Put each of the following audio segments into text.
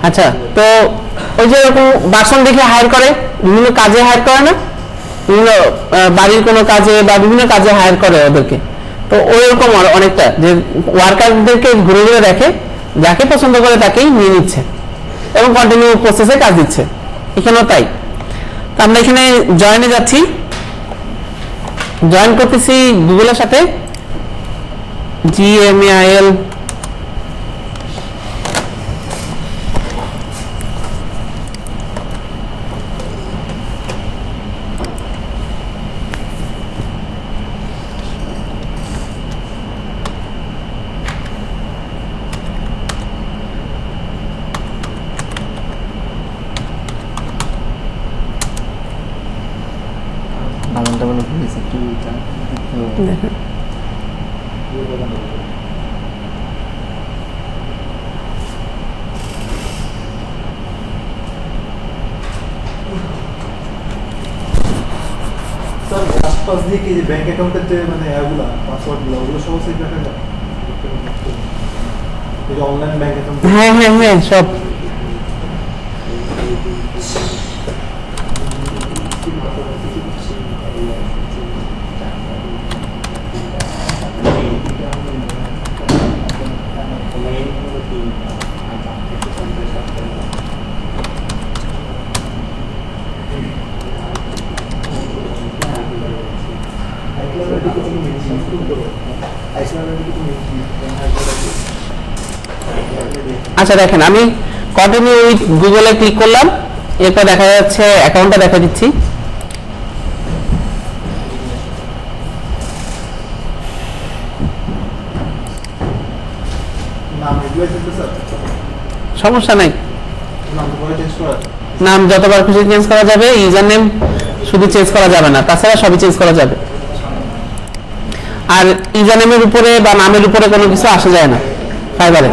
আচ্ছা, তো ওই যে এরকম বাসন দেখে হায়ার করে, বিভিন্ন কাজে হায়ার করে না, বিভিন্ন বাড়ির কোনো কাজে বা বিভিন্ন কাজে হায়ার করে ওদেরকে। তো ওইরকম অনেকটা যে ওয়ার্কারদেরকে ঘুরে ঘুরে দেখে, যাকে পছন্দ করে তাকেই নিয়ে নিচ্ছে এবং কন্টিনিউ প্রসেসে কাজ দিচ্ছে। এখানেও তাই। তো আমরা এখানে জয়েনে যাচ্ছি, জয়েন করতেছি গুগলের সাথে, GMAIL দেখেন। আশপাশ দিয়ে কি ব্যাংক অ্যাকাউন্টের যে মানে এগুলা পাসওয়ার্ডগুলো ওগুলো সব সেভ রাখা যায়? এই যে অনলাইন ব্যাংক অ্যাকাউন্ট, হ্যাঁ হ্যাঁ হ্যাঁ, সব। আচ্ছা দেখেন, আমি কন্টিনিউ উইথ গুগলে ক্লিক করলাম, এরপর দেখা যাচ্ছে অ্যাকাউন্টটা দেখা দিচ্ছি। সমস্যা নাই, নাম যতবার খুশি চেঞ্জ করা যাবে, ইউজার নেম শুধু চেঞ্জ করা যাবে না, তাছাড়া সবই চেঞ্জ করা যাবে। আর ইউজার নেমের উপরে বা নামের উপরে কোনো কিছু আসা যায় না ফাইবারে।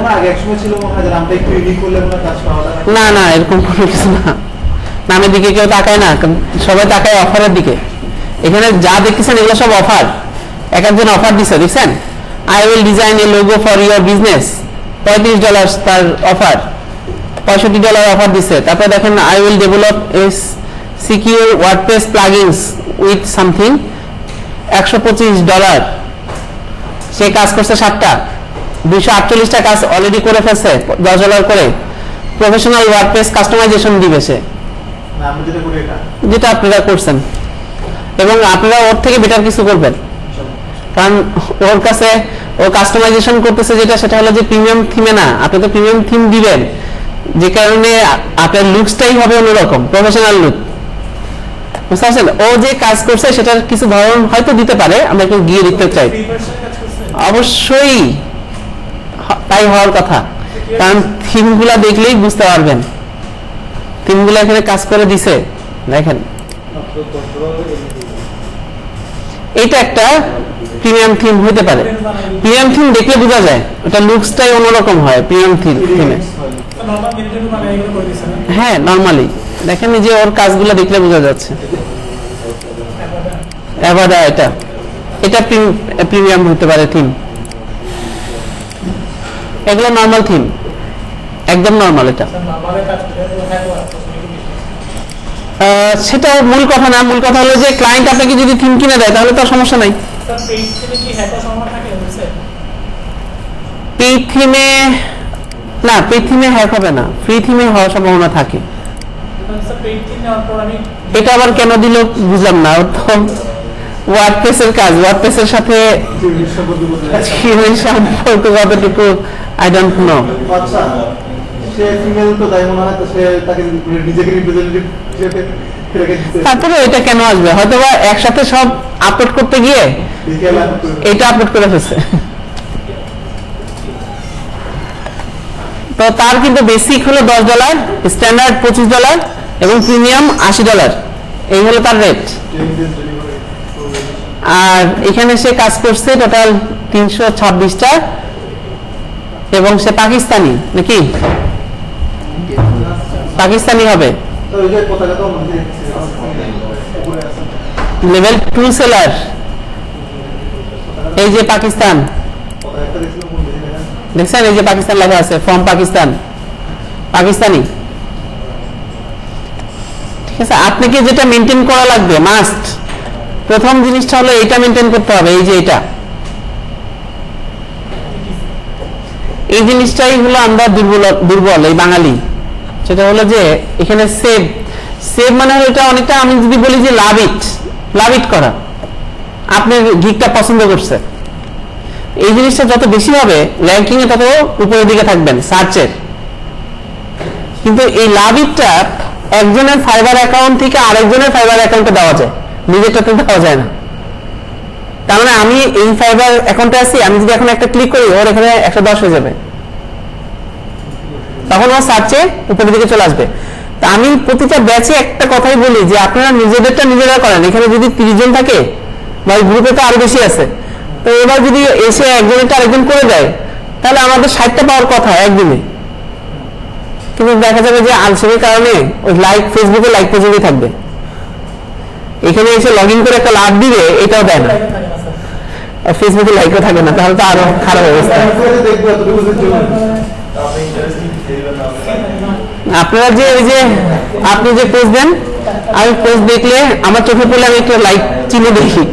না না, এরকম কোনো কিছু না, নামের দিকে কেউ তাকায় না, সবাই তাকায় অফারের দিকে। এখানে যা দেখতেছেন এগুলো সব অফার, এক একজন অফার দিচ্ছে, দেখছেন? I will design A logo for your business, $35 তার অফার, $65 অফার দিচ্ছে। তারপরে দেখেন I will develop a secure WordPress plugins with something, $125। সে কাজ করছে 7টা, 248টা কাজ অলরেডি করে ফেলছে $10 করে। প্রফেশনাল ওয়ার্ডপ্রেস কাস্টমাইজেশন দিবে সে, যেটা আপনারা করছেন, এবং আপনারা ওর থেকে বেটার কিছু করবেন, কারণ ওর কাছে ও কাস্টমাইজেশন করতেছে যেটা, সেটা হলো যে প্রিমিয়াম থিমে না, আপনি তো প্রিমিয়াম থিম দিবেন, যে কারণে আপনার লুকসটাই হবে অন্যরকম, প্রফেশনাল লুক, বুঝতে পারছেন? ও যে কাজ করছে সেটার কিছু ধরন হয়তো দিতে পারে, আমরা একটু গিয়ে দেখতে চাই। অবশ্যই তাই হওয়ার কথা, কারণ থিমগুলা দেখলেই বুঝতে পারবেন, থিমগুলা এখানে কাজ করে দিছে। দেখেন এটা একটা প্রিমিয়াম থিম হতে পারে, প্রিমিয়াম থিম দেখলে বোঝা যায়, ওটা লুকসটাই অন্যরকম হয় প্রিমিয়াম থিমে। হ্যাঁ নরমালি দেখেন, যে ওর কাজগুলো দেখলে বোঝা যাচ্ছে। এবার এটা এটা প্রিমিয়াম হতে পারে থিম, এগুলো নরমাল থিম, একদম নরমাল। এটা সেটা মূল কথা না, মূল কথা হলো যে ক্লায়েন্ট আপনাকে যদি থিম কিনে দেয় তাহলে তো সমস্যা নাই। পেইড থিমে না, পেইড থিমে হ্যাক হবে না, ফ্রি থিমে হওয়ার সম্ভাবনা থাকে। এটা আবার কেন দিল বুঝলাম না, ওয়ার্ডপ্রেসের কাজ, ওয়ার্ডপ্রেসের সাথে সম্পর্ক কতটুকু আই ডোন্ট নো। তারপরে এটা কেন আসবে, হয়তো বা একসাথে সব আপলোড করতে গিয়ে এটা আপলোড করে ফেলছে। তো তার কিন্তু বেসিক হলো $10, স্ট্যান্ডার্ড $25 এবং প্রিমিয়াম $80, এই হলো তার রেট। আর এখানে সে কাজ করছে টোটাল 326টা, এবং সে পাকিস্তানি নাকি, পাকিস্তানি হবে, লেভেল 2 সেলার, এই যে পাকিস্তান দেখছেন, এই যে পাকিস্তান লেখা আছে, ফ্রম পাকিস্তান, পাকিস্তানি। ঠিক আছে, আপনাকে যেটা মেনটেন করা লাগবে মাস্ট, প্রথম জিনিসটা হলো এইটা মেনটেন করতে হবে, এই যে এটা, এই জিনিসটাই হলো আমরা দুর্বল এই বাঙালি। সেটা হলো যে এখানে সেভ, সেভ মানে হলো এটা অনেকটা, আমি যদি বলি যে লাভ ইট করা, আপনি গিকটা পছন্দ করছে, এই জিনিসটা যত বেশি হবে র্যাঙ্কিং এ তত উপরের দিকে থাকবেন সার্চের। কিন্তু এই লাভ ইটটা একজনের ফাইবার অ্যাকাউন্ট থেকে আরেকজনের ফাইবার অ্যাকাউন্টে দেওয়া যায়, নিজেরটাতে দেওয়া যায় না। তার মানে আমি এই ফাইবার অ্যাকাউন্টে আছি, আমি যদি এখন একটা ক্লিক করি ওর এখানে 110 হয়ে যাবে, তখন ও সার্চে উপরের দিকে চলে আসবে। তা আমি প্রতিটা ব্যাচে একটা কথাই বলি যে আপনারা নিজেদেরটা নিজেরা করেন। এখানে যদি 30 জন থাকে বা গ্রুপে তো আরো বেশি আছে, তো এবার যদি এসে একজনেরটা আরেকজন করে দেয় তাহলে আমাদের 60টা পাওয়ার কথা একদিনে, কিন্তু দেখা যাবে যে আলসেমির কারণে ওই লাইক, ফেসবুকে লাইক পর্যন্তই থাকবে, এখানে এসে লগ ইন করে একটা লাভ দিবে এটাও দেয় না, ফেসবুকে লাইকও থাকে না, তাহলে তো আরো খারাপ অবস্থা। আপনারা যে ওই যে আপনি যে পোস্ট দেন, আমি পোস্ট দেখলে আমার চোখে পড়লে আমি একটু লাইক চিহ্ন দেখি,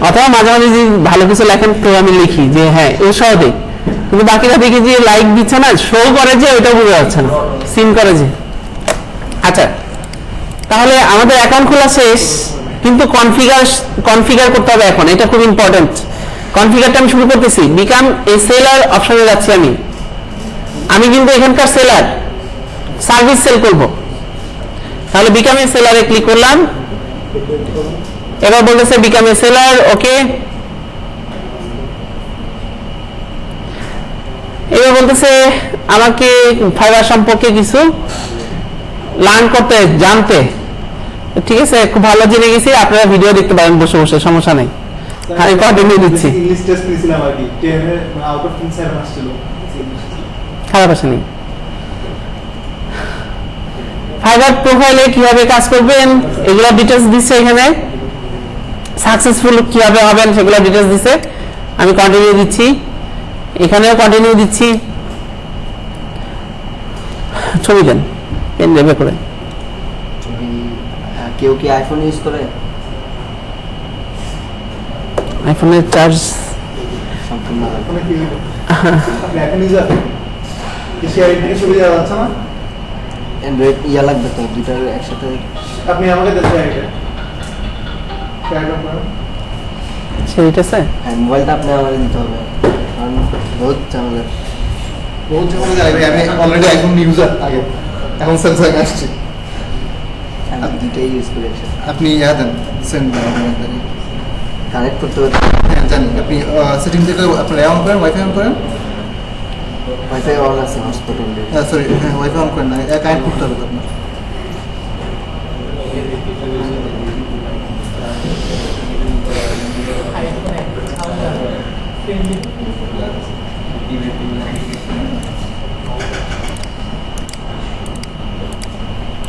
অথবা মাঝে মাঝে যে ভালো কিছু লেখেন তো আমি লিখি যে হ্যাঁ এর সহজে, কিন্তু বাকিরা দেখি যে লাইক দিচ্ছে না, শো করে যে ওইটা বোঝা যাচ্ছে না, সিন করে যে। আচ্ছা, তাহলে আমাদের অ্যাকাউন্ট খোলা শেষ, কিন্তু কনফিগার করতে হবে এখন, এটা খুব ইম্পর্টেন্ট। কনফিগারটা আমি শুরু করতেছি, বিকাম এ সেলার অপশনে যাচ্ছি আমি কিন্তু এখানকার সেলার, সার্ভিস সেল করব, তাহলে বিকাম এ সেলারে ক্লিক করলাম। এবার বলতেছে বিকাম এ সেলার, ওকে। এবার বলতেছে আমাকে ফাইবার সম্পর্কে কিছু লার্ন করতে, জানতে। ঠিক আছে, খুব ভালো জেনে গেছি, আপনারা ভিডিও দেখতে পারেন বসে বসে, সমস্যা নেই। আমি কন্টিনিউ দিচ্ছি। ইংলিশ টেস্ট নিয়েছিলাম আর কি, 10 এর আউট অফ 7 আসছিল, খারাপ আসেনি। ফাইবার প্রোফাইলে কিভাবে কাজ করবেন এগুলো ডিটেইলস দিচ্ছে এখানে, সাকসেসফুল কিভাবে হবেন সেগুলো ডিটেইলস দিচ্ছে। আমি কন্টিনিউ দিচ্ছি, এখানেও কন্টিনিউ দিচ্ছি। ছবি দেন পেন নেবে করে। কেউ কি আইফোন ইউজ করে? আইফোনের চার্জ সম্পূর্ণ মানে কি আপনি এখন ইউজার কি শেয়ার থেকে সুবিধা যাচ্ছে না, অ্যান্ড্রয়েড ইয়া লাগবে তো, দুইটা একসাথে। আপনি আমাকে দেন শেয়ারটা শেয়ার করেন। সেটা আছে, হ্যাঁ, মোবাইলটা আপনি আমার দিতে হবে, কারণ বহুত ঝামেলা। বহুত ঝামেলা যায় ভাই, আমি অলরেডি আইফোন ইউজার আগে, এখন স্যামসাং আসছে। আমি দুইটাই ইউজ করি একসাথে। আপনি ইয়া দেন সেন্ড কানেক্ট করতে হবে, হ্যাঁ জানি। আপনি সেটিং থেকে আপনার অন করেন, ওয়াইফাই অন করেন, ওয়াইফাই অন আছে, হটস্পট অন দিয়ে। সরি হ্যাঁ ওয়াইফাই অন করেন না, কানেক্ট করতে হবে আপনার।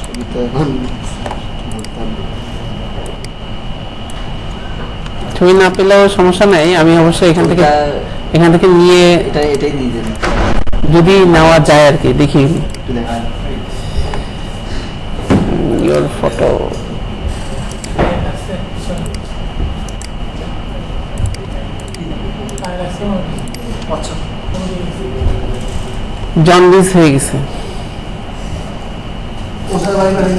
ছবি তো এখন বলতাম। ছবি না পেলেও সমস্যা নাই, আমি অবশ্যই এখান থেকে নিয়ে এটাই দিয়ে দেন যদি নেওয়া যায় আর কি, দেখি একটু দেখা। Your photo. আচ্ছা জন্ডিস হয়ে গেছে। কোথায় বাড়ি বাড়ি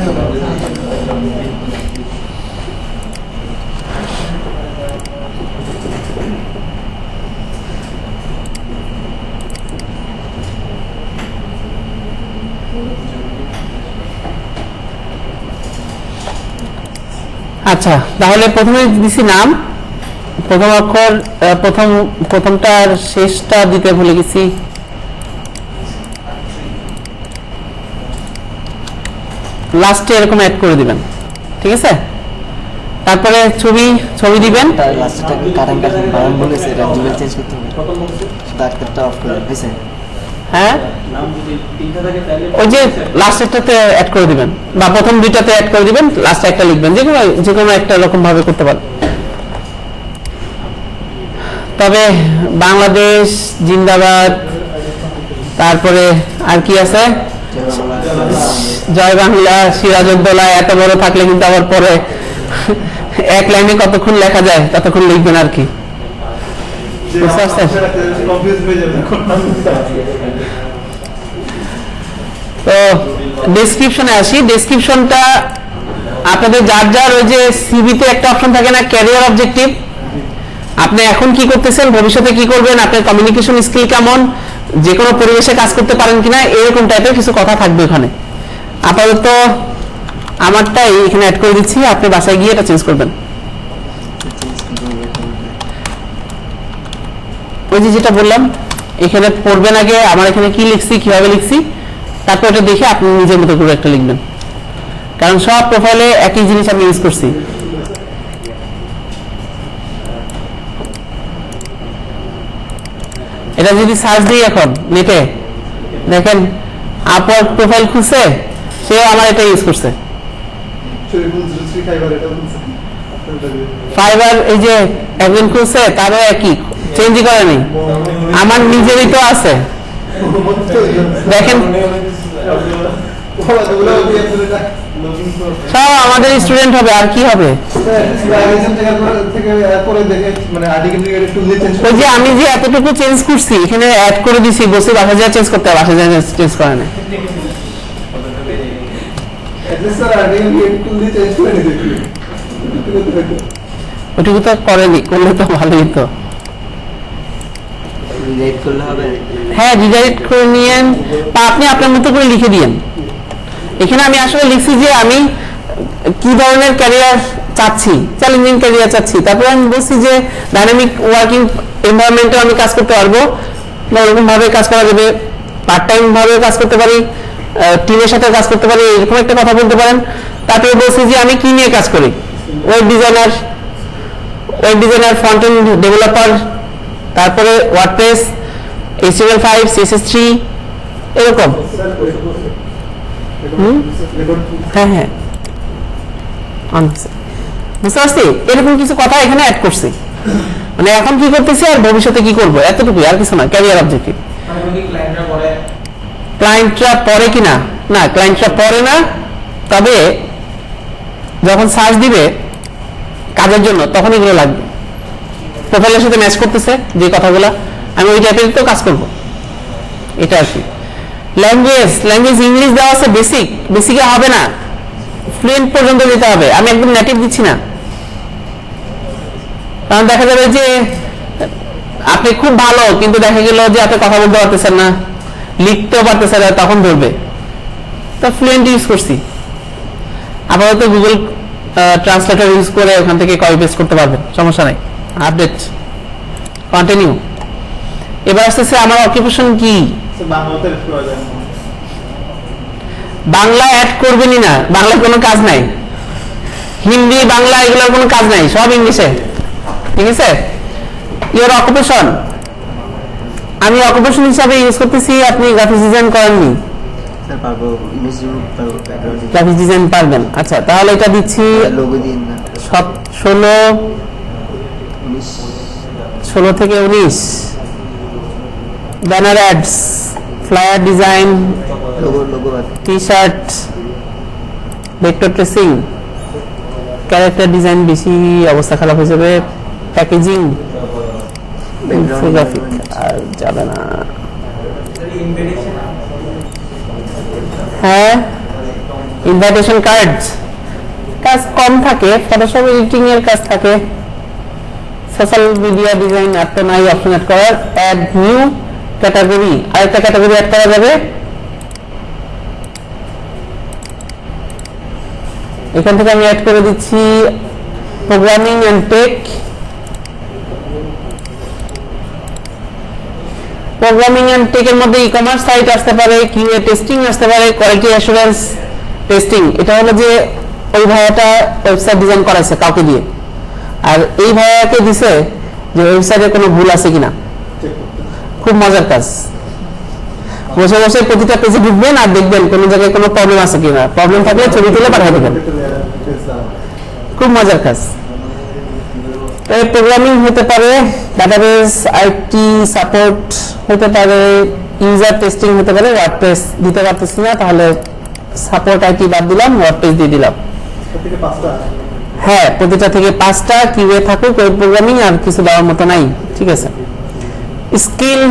আচ্ছা, তাহলে প্রথমে দিছি নাম, প্রথম অক্ষর, প্রথমটার শেষটা দিতে ভুলে গেছি, লাস্টে এরকম অ্যাড করে দিবেন। ঠিক আছে, তারপরে ছবি দিবেন। তার লাস্টটা কারেন্ট বানান বলেছে, এটা জিমেল চেঞ্জ করতে হবে, শুধু একটা অফ করে হয়েছে। হ্যাঁ, ওই যে লাস্টেরটাতে অ্যাড করে দিবেন, বা প্রথম দুইটাতে অ্যাড করে দিবেন, লাস্টে একটা লিখবেন, যে কোনো একটা রকম ভাবে করতে পারেন। তবে বাংলাদেশ জিন্দাবাদ, তারপরে আর কি আছে, জয় বাংলা, সিরাজউদ্দৌলা এত বড় থাকলে কিন্তু আবার পরে এক লাইনে কতক্ষণ লেখা যায় ততক্ষণ লিখবেন আর কি। বুঝতে পারছেন? কনফিউজ হয়ে যাবে। তো ডেসক্রিপশনে আসি। ডেসক্রিপশনটা আপনাদের যার যার ওই যে সিভিতে একটা অপশন থাকে না, ক্যারিয়ার অবজেক্টিভ, আপনি এখন কি করতেছেন, ভবিষ্যতে কি করবেন, আপনার কমিউনিকেশন স্কিল কেমন, যে কোনো পরিবেশে কাজ করতে পারেন কিনা, এরকম টাইপের কিছু কথা থাকবে ওখানে। আপাতত আমারটাই এখানে অ্যাড করে দিচ্ছি, আপনি বাসায় গিয়ে এটা চেঞ্জ করবেন। ওই যে যেটা বললাম, এখানে পড়বেন আগে আমার এখানে কি লিখছি, কিভাবে লিখছি, তারপর এটা দেখে আপনি নিজের মতো করে একটা লিখবেন, কারণ সব প্রোফাইলে একই জিনিস আমি ইউজ করছি। এটা যদি সার্চ দিই এখন নেটে, দেখেন আপওয়ার্ক প্রোফাইল খুলছে, সে আমার এটা ইউজ করছে। ফাইবার এই যে একজন খুলছে, তারও একই, চেঞ্জই করেনি, আমার নিজেরই তো আছে। দেখেন সব আমাদের স্টুডেন্ট হবে, আর কি হবে। ওই যে আমি যে এতটুকু চেঞ্জ করছি, এখানে অ্যাড করে দিছি, বসে বাসা যা চেঞ্জ করতে হবে, বাসা যা চেঞ্জ করে না। ওটুকু তো করেনি, করলে তো ভালোই তো। রিলেট করলে হবে। হ্যাঁ, রিডাইরেক্ট করে নিয়েন বা আপনি আপনার মতো করে লিখে দিয়েন। এখানে আমি আসলে লিখছি যে আমি কি ধরনের ক্যারিয়ার চাচ্ছি, চ্যালেঞ্জিং ক্যারিয়ার চাচ্ছি। তারপরে আমি বলছি যে ডাইনামিক ওয়ার্কিং এনভায়রনমেন্টে আমি কাজ করতে পারবো, বা এরকম ভাবে কাজ করা যাবে, পার্ট টাইম ভাবে কাজ করতে পারি, টিমের সাথে কাজ করতে পারি, এরকম একটা কথা বলতে পারেন। তারপরে বলছি যে আমি কি নিয়ে কাজ করি, web designer, front end developer, তারপরে ওয়ার্ডপ্রেস, HTML5, CSS3, এরকম। হ্যাঁ হ্যাঁ, বুঝতে পারছি। এরকম কিছু কথা এখানে অ্যাড করছি, মানে এখন কি করতেছি আর ভবিষ্যতে কি করবো, এতটুকুই, আর কিছু না। Career objective. ক্লায়েন্টরা পরে কিনা, না ক্লায়েন্টরা পরে না, তবে যখন সার্চ দিবে কাজের জন্য তখন এগুলো লাগবে। প্রোফাইলের সাথে ম্যাচ করতেছে যে কথাগুলো, আমি ওই টাইপের তো কাজ করব, এটা আর কি। ল্যাঙ্গুয়েজ ইংলিশ দেওয়া আছে, বেসিকে হবে না, ফ্লুয়েন্ট পর্যন্ত দিতে হবে। আমি একদম নেটিভ দিচ্ছি না, কারণ দেখা যাবে যে আপনি খুব ভালো, কিন্তু দেখা গেল যে আপনি কথা বলতে পারতেছেন না, লিখতেও পারতেছেন না, তখন ধরবে। তো ফ্লুয়েন্ট ইউজ করছি। আপাতত গুগল ট্রান্সলেটর ইউজ করে ওখান থেকে কপি পেস্ট করতে পারবেন, সমস্যা নাই। Update continue. এবার আসতেছে আমার অকুপেশন কি। বাংলা অ্যাড করবেনই না, বাংলায় কোনো কাজ নাই, হিন্দি বাংলা এগুলোর কোনো কাজ নাই, সব ইংলিশে, ঠিক আছে। ইওর অকুপেশন, আমি অকুপেশন হিসাবে ইউজ করতেছি, আপনি গ্রাফিক্স ডিজাইন করেননি, গ্রাফিক্স ডিজাইন পারবেন। আচ্ছা, তাহলে এটা দিচ্ছি 16 থেকে 19। Banner ads, flyer design, T shirt, vector tracing, character design, বেশি অবস্থা খারাপ হয়ে যাবে, প্যাকেজিং, ইনফোগ্রাফিক আর যাবে না। হ্যাঁ, ইনভাইটেশন কার্ড কাজ কম থাকে, ফটোশপ এডিটিং এর কাজ থাকে, সোশ্যাল মিডিয়া ডিজাইন আর তো নাই অপশন অ্যাড করার। অ্যাড নিউ ক্যাটাগরি, আরেকটা ক্যাটাগরি অ্যাড করা যাবে। এখান থেকে আমি অ্যাড করে দিচ্ছি programming and tech. Programming and টেকের মধ্যে ই-কমার্স সাইট আসতে পারে, কিউএ টেস্টিং আসতে পারে, কোয়ালিটি অ্যাসুরেন্স টেস্টিং। এটা হলো যে ওই ভাইয়াটা ওয়েবসাইট ডিজাইন করাইছে কাউকে দিয়ে, আর এই ভাইয়াকে দিছে যে ওয়েবসাইটে কোনো ভুল আছে কিনা। খুব মজার কাজ, বসে বসে প্রতিটা পেজে ঢুকবেন আর দেখবেন কোন জায়গায় কোনো প্রবলেম আছে কিনা, প্রবলেম থাকলে ছবি তুলে পাঠিয়ে দেবেন। খুব মজার কাজ। প্রোগ্রামিং হতে পারে, ডাটাবেস, আইটি সাপোর্ট হতে পারে, ইউজার টেস্টিং হতে পারে, ওয়ার্ডপ্রেস দিতে পারতেছি না, তাহলে সাপোর্ট আইটি বাদ দিলাম, ওয়ার্ডপ্রেস দিয়ে দিলাম। থেকে 5টা হ্যাঁ, প্রতিটা থেকে 5টা কিউএ থাকুক, ওয়েব প্রোগ্রামিং আর কিছু দেওয়ার মতো নাই। ঠিক আছে, স্কিল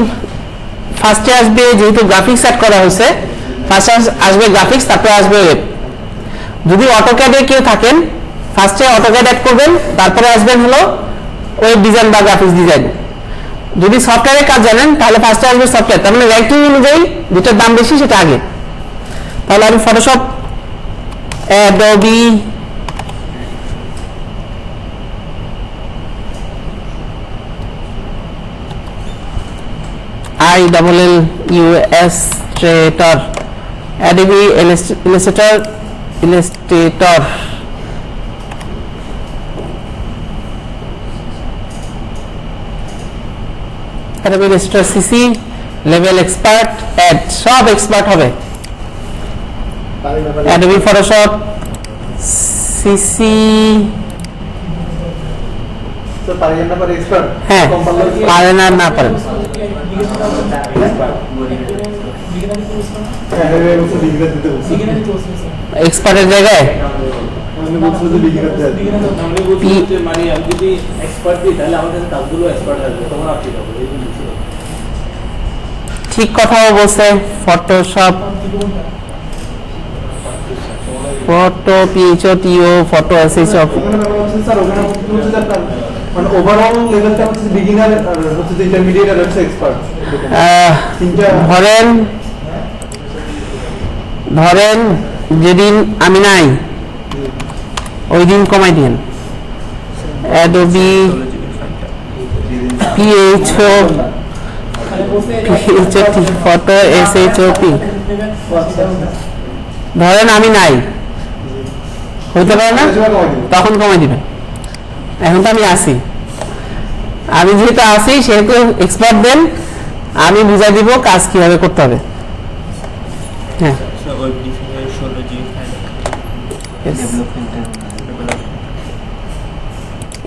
ফার্স্টে আসবে, যেহেতু গ্রাফিক্স অ্যাড করা হয়েছে, ফার্স্টে আসবে গ্রাফিক্স, তারপরে আসবে ওয়েব। যদি অটোক্যাডে কেউ থাকেন, ফার্স্টে অটোক্যাড অ্যাড করবেন, তারপরে আসবেন হলো ওয়েব ডিজাইন বা গ্রাফিক্স ডিজাইন। যদি সফটওয়্যারের কাজ জানেন, তাহলে ফার্স্টে আসবে সফটওয়্যার, তার মানে র্যাঙ্কিং অনুযায়ী যেটার দাম বেশি সেটা আগে। তাহলে আমি Photoshop, Adobe, Illustrator, Adobe Illustrator, Adobe Illustrator CC, level expert, add, সব এক্সপার্ট হবে। অ্যাডোবি ফটোশপ সিসি, তো পারেন না পারে এক্সপার্ট হ্যাঁ, পারেন আর না পারেন, এক্সপার্টের জায়গায় আমি বলছি যে বিগিনার দেয় আমরা বলছি যে মানে আমি যদি এক্সপার্ট দিই তাহলে আমাদের কাজগুলো এক্সপার্ট আসবে, তখন আর ঠিক হবে। এই জন্য ঠিক কথাও বলছে। ফটোশপ, ফটো পিএইচও, ফটো এসএইচও, ওখানে হচ্ছে স্যার, ওখানে হচ্ছে যে আপনার মানে ওভারঅল লেভেলটা হচ্ছে বিগিনার আর হচ্ছে যে ইন্টারমিডিয়েট আর হচ্ছে এক্সপার্ট। ধরেন যেদিন আমি নাই ওই দিন কমাই দিন। অ্যাডোবি পিএইচও, ফটো এসএইচওপি, ধরেন আমি নাই, হইতে পারে না, তখন কমাই দিবেন। এখন তো আমি আসি, আমি যেহেতু আসি সেহেতু এক্সপার্ট দেন, আমি বুঝাই দিব কাজ কিভাবে করতে হবে। হ্যাঁ,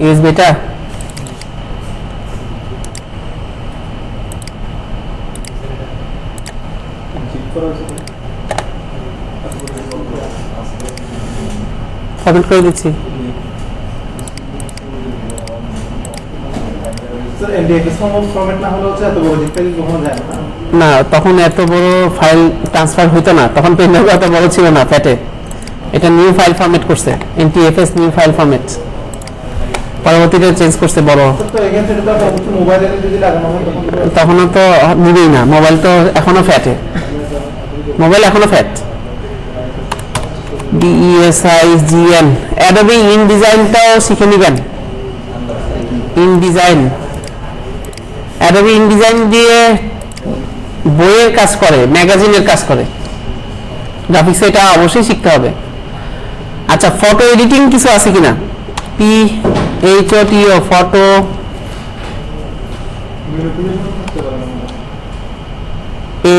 ইজ বেটার। ফরম্যাট করে দিচ্ছি। স্যার এনডিএক্স ফরম্যাট না হলে হচ্ছে এত বড় জিনিসটা কখনো যায় না। না, তখন এত বড় ফাইল ট্রান্সফার হইতো না, তখন পেনড্রাইভ এত বড় ছিল না ফ্যাটে। এটা নিউ ফাইল ফরম্যাট করছে, এনটিএফএস নিউ ফাইল ফরম্যাট, পরবর্তীতে চেঞ্জ করছে বড়। তো এখানে সেটা তো অবশ্যই মোবাইলে যদি লাগানো হয় তখনও তো নিবেই না, মোবাইল তো এখনো ফ্যাটে, মোবাইল এখনো ফ্যাট। DESIGN, অ্যাডোবি ইনডিজাইনটাও শিখে নিবেন। ইনডিজাইন, অ্যাডোবি ইনডিজাইন দিয়ে বইয়ের কাজ করে, ম্যাগাজিনের কাজ করে, গ্রাফিক্স এটা অবশ্যই শিখতে হবে। আচ্ছা, ফটো এডিটিং কিছু আছে কিনা? PHOTO, photo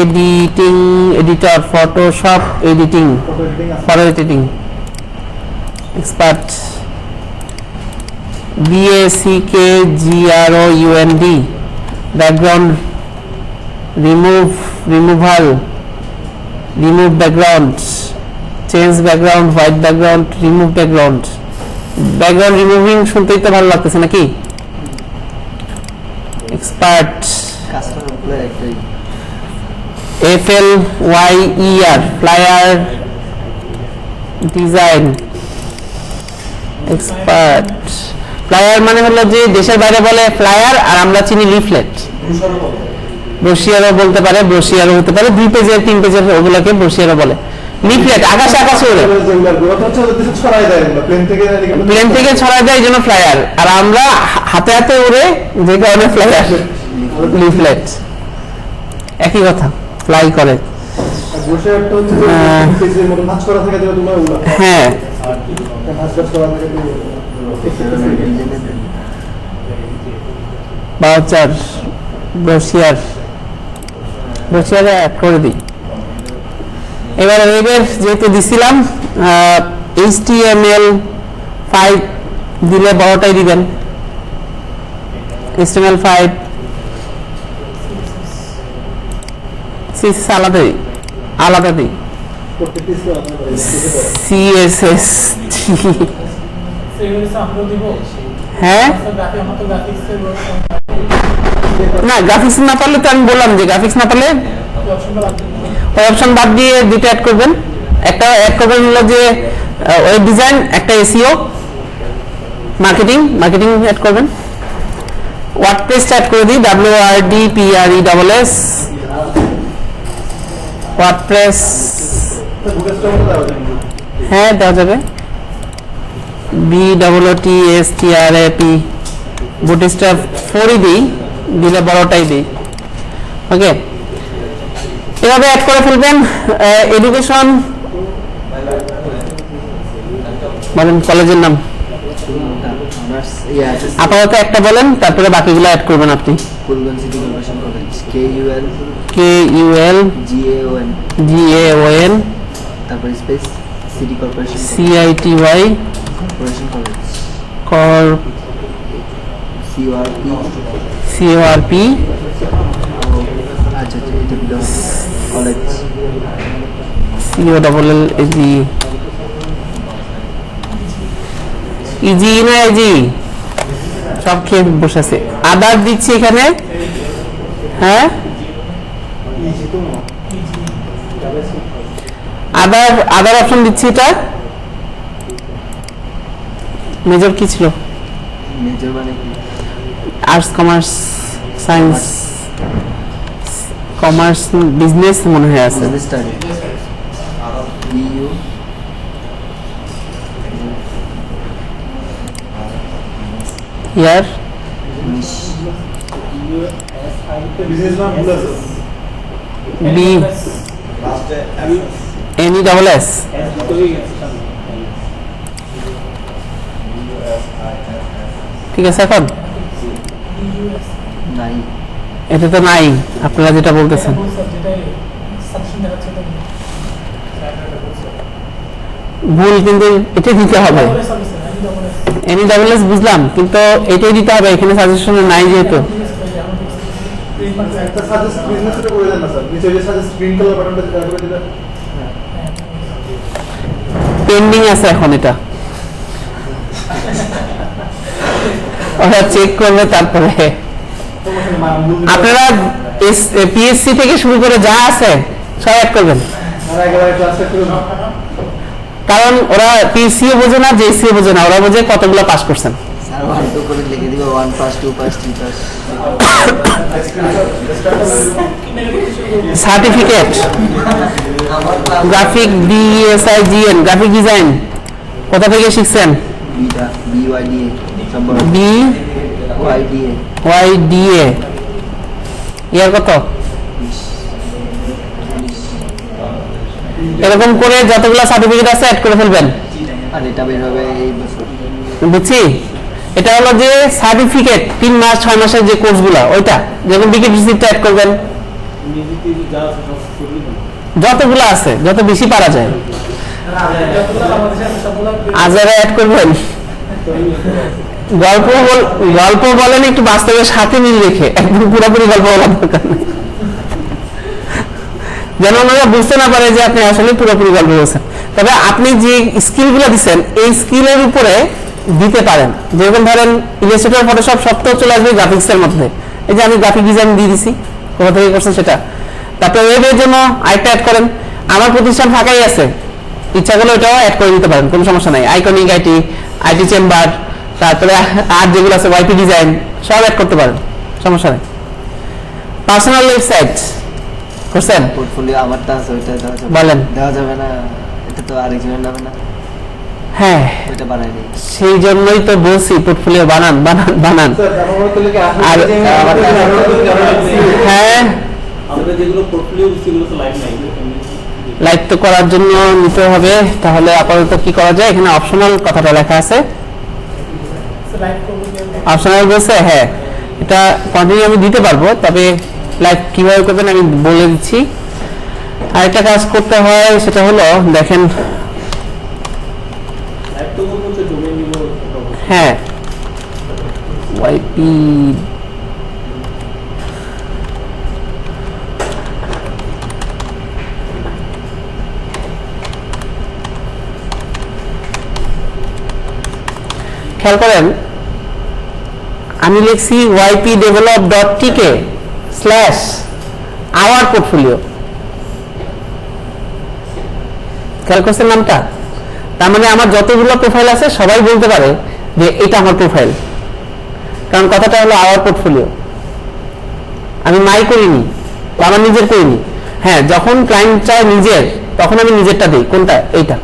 editing, editor, Photoshop editing, photo editing expert. BACKGROUND, background removal, remove background, change background, white background, remove background. Background removing শুনতেই তো ভালো লাগতেছে নাকি? এক্সপার্ট। কাজটার উপরে একটাই FLYER, flyer design expert. Flyer মানে হলো যে দেশের বাইরে বলে ফ্লায়ার, আর আমরা চিনি লিফলেট। ব্রোশিয়ারও বলতে পারে, ব্রোশিয়ারও হতে পারে, 2 পেজের 3 পেজের, ওগুলোকে ব্রোশিয়ারও বলে। লিফলেট আকাশে আকাশে ওড়ে, প্লেন থেকে ছড়ায় দেয়, এই জন্য ফ্লায়ার। আর আমরা হাতে হাতে উড়ে, যে কারণে ফ্লায়ার। লিফলেট একই কথা, ফ্লাই করে। হ্যাঁ, বাউচার, ব্রোশিয়ার, ব্রোশিয়ারে অ্যাড করে দিই। এবার ওয়েবের যেহেতু দিছিলাম, HTML5 দিলে বড়টাই দিবেন। HTML5 সিএসএস আলাদাই আলাদা দিই প্রত্যেকটি স্কুল আপনাদের সিএসএস সেগুলো আমরা দিব হ্যাঁ গ্রাফিক আমাদের গ্রাফিক্সের না গ্রাফিক্স না পারলে তো আমি বললাম যে গ্রাফিক্স না পারলে অপশনটা লাগবে ওই অপশন বাদ দিয়ে দুটো অ্যাড করবেন একটা অ্যাড করবেন হলো যে ওয়েব ডিজাইন একটা এসইও মার্কেটিং অ্যাড করবেন ওয়ার্ডপ্রেস অ্যাড করে দিই WRDPRESS ওয়ার্ডপ্রেস বুকস্টপ তো দাও জানি হ্যাঁ দেওয়া যাবে BOOTSTRAP বুটস্ট্র্যাপ 4ই দিই দিলে বড়টাই দিই ওকে এভাবে অ্যাড করে ফেলবেন এডুকেশন বলেন কলেজের নাম অনার্স ইয়া আপাতত একটা বলেন তারপরে বাকিগুলো অ্যাড করবেন আপনি Phulganj city corporation college KUL GAON তারপর space city corporation CITY corporation college CORP আচ্ছা এটা বিলো কলেজ COLLAG ইজি না ইজি সব খেয়ে বসেছে আদার দিচ্ছি এখানে হ্যাঁ আদার অপশন দিচ্ছি এটা মেজর কি ছিল মেজর মানে কি arts commerce science commerce business মনে হয় আছে বিজনেস স্টাডি বিইউ ইয়ার বিজনেস নাম ভুল আছে বি NESS ঠিক আছে এখন নাই এটা তো নাই আপনারা যেটা বলতেছেন যেটাই সাজেশন দেখাচ্ছে তো ভুল কিন্তু এটা দিতে হবে NESS বুঝলাম কিন্তু এটাই দিতে হবে এখানে সাজেশনে নাই যেহেতু একটা সাজেস্ট বিজনেস এটা করে দেন না স্যার নিচে যে সাজেস্ট গ্রিন কালার বাটনটা করে দিলে পেন্ডিং আছে এখন এটা ওরা চেক করবে তারপরে আপনারা PSC থেকে শুরু করে যা আছে সব অ্যাড করবেন আর একেবারে ক্লাসটা করে কারণ ওরা PSCও বোঝে না JCও বোঝে না ওরা বোঝে কতগুলো পাস করছেন স্যার 1 2 করে লিখে দিব 1 pass 2 pass 3 pass certificate graphic DSIGN graphic design কোথা থেকে শিখছেন বিটা BYDA সম্পর্ক BYDA ইয়ার কত এরকম করে যতগুলো সার্টিফিকেট আছে অ্যাড করে ফেলবেন আর এটা বের হবে এই বছর বুঝছি এটা হলো যে সার্টিফিকেট 3 মাস 6 মাসের যে কোর্সগুলো ওইটা যেমন বিকেট রিসিপ্ট অ্যাড করবেন ইংরেজিতে যা আছে সব করবি না যতগুলো আছে যত বেশি পারা যায় যতগুলো আমাদের সাথে সবগুলো আজারে অ্যাড করবেন গল্প বলেন একটু বাস্তবের সাথে মিল রেখে একদম পুরোপুরি গল্প বলার দরকার নেই যেন ওনারা বুঝতে না পারে যে আপনি আসলে পুরোপুরি গল্প বলছেন তবে আপনি যে স্কিলগুলো দিচ্ছেন এই স্কিলের উপরে দিতে পারেন যেরকম ধরেন ইলাস্ট্রেটর ফটোশপ সব তো চলে আসবে গ্রাফিক্সের মধ্যে এই যে আমি গ্রাফিক ডিজাইন দিয়ে দিছি কোথা থেকে করছেন সেটা তারপরে ওয়েবের জন্য আরেকটা অ্যাড করেন আমার প্রতিষ্ঠান ফাঁকাই আছে ইচ্ছা করলে ওটাও অ্যাড করে দিতে পারেন কোনো সমস্যা নাই আইকনিক আইটি চেম্বার তারপরে আর যেগুলো আছে ওয়াইপি ডিজাইন সব অ্যাড করতে পারেন সমস্যা নেই পার্সোনাল ওয়েবসাইট করছেন পোর্টফোলিও আমারটা আছে ওইটা দেওয়া যাবে বলেন। দেওয়া যাবে না এটা তো আরেকজনের নামে না হ্যাঁ ওইটা বানাইনি সেই জন্যই তো বলছি পোর্টফোলিও বানান স্যার আমার মনে হলো কি আপনি আর- যে হ্যাঁ আমাদের যেগুলো পোর্টফোলিও সেগুলো তো লাইভ নাই লাইভ তো করার জন্য নিতে হবে তাহলে আপাতত কি করা যায় এখানে অপশনাল কথাটা লেখা আছে লাইভ করবো অপশনাল বলছে হ্যাঁ এটা কন্টিনিউ আমি দিতে পারবো তবে লাইভ কিভাবে করবেন আমি বলে দিচ্ছি আরেকটা কাজ করতে হয় সেটা হলো দেখেন লাইভ তো করবো হচ্ছে ডোমেইন নিব হ্যাঁ ওয়াইপি খেয়াল করেন আমি লিখছি ypdevelop.tk/our portfolio, খেয়াল করছেন নামটা? তার মানে আমার যতগুলো প্রোফাইল আছে সবাই বলতে পারে যে এটা আমার প্রোফাইল, কারণ কথাটা হলো আওয়ার পোর্টফোলিও। আমি মাই করিনি বা আমার নিজের করিনি। হ্যাঁ, যখন ক্লায়েন্ট চায় নিজের, তখন আমি নিজেরটা দিই। কোনটা? এইটা,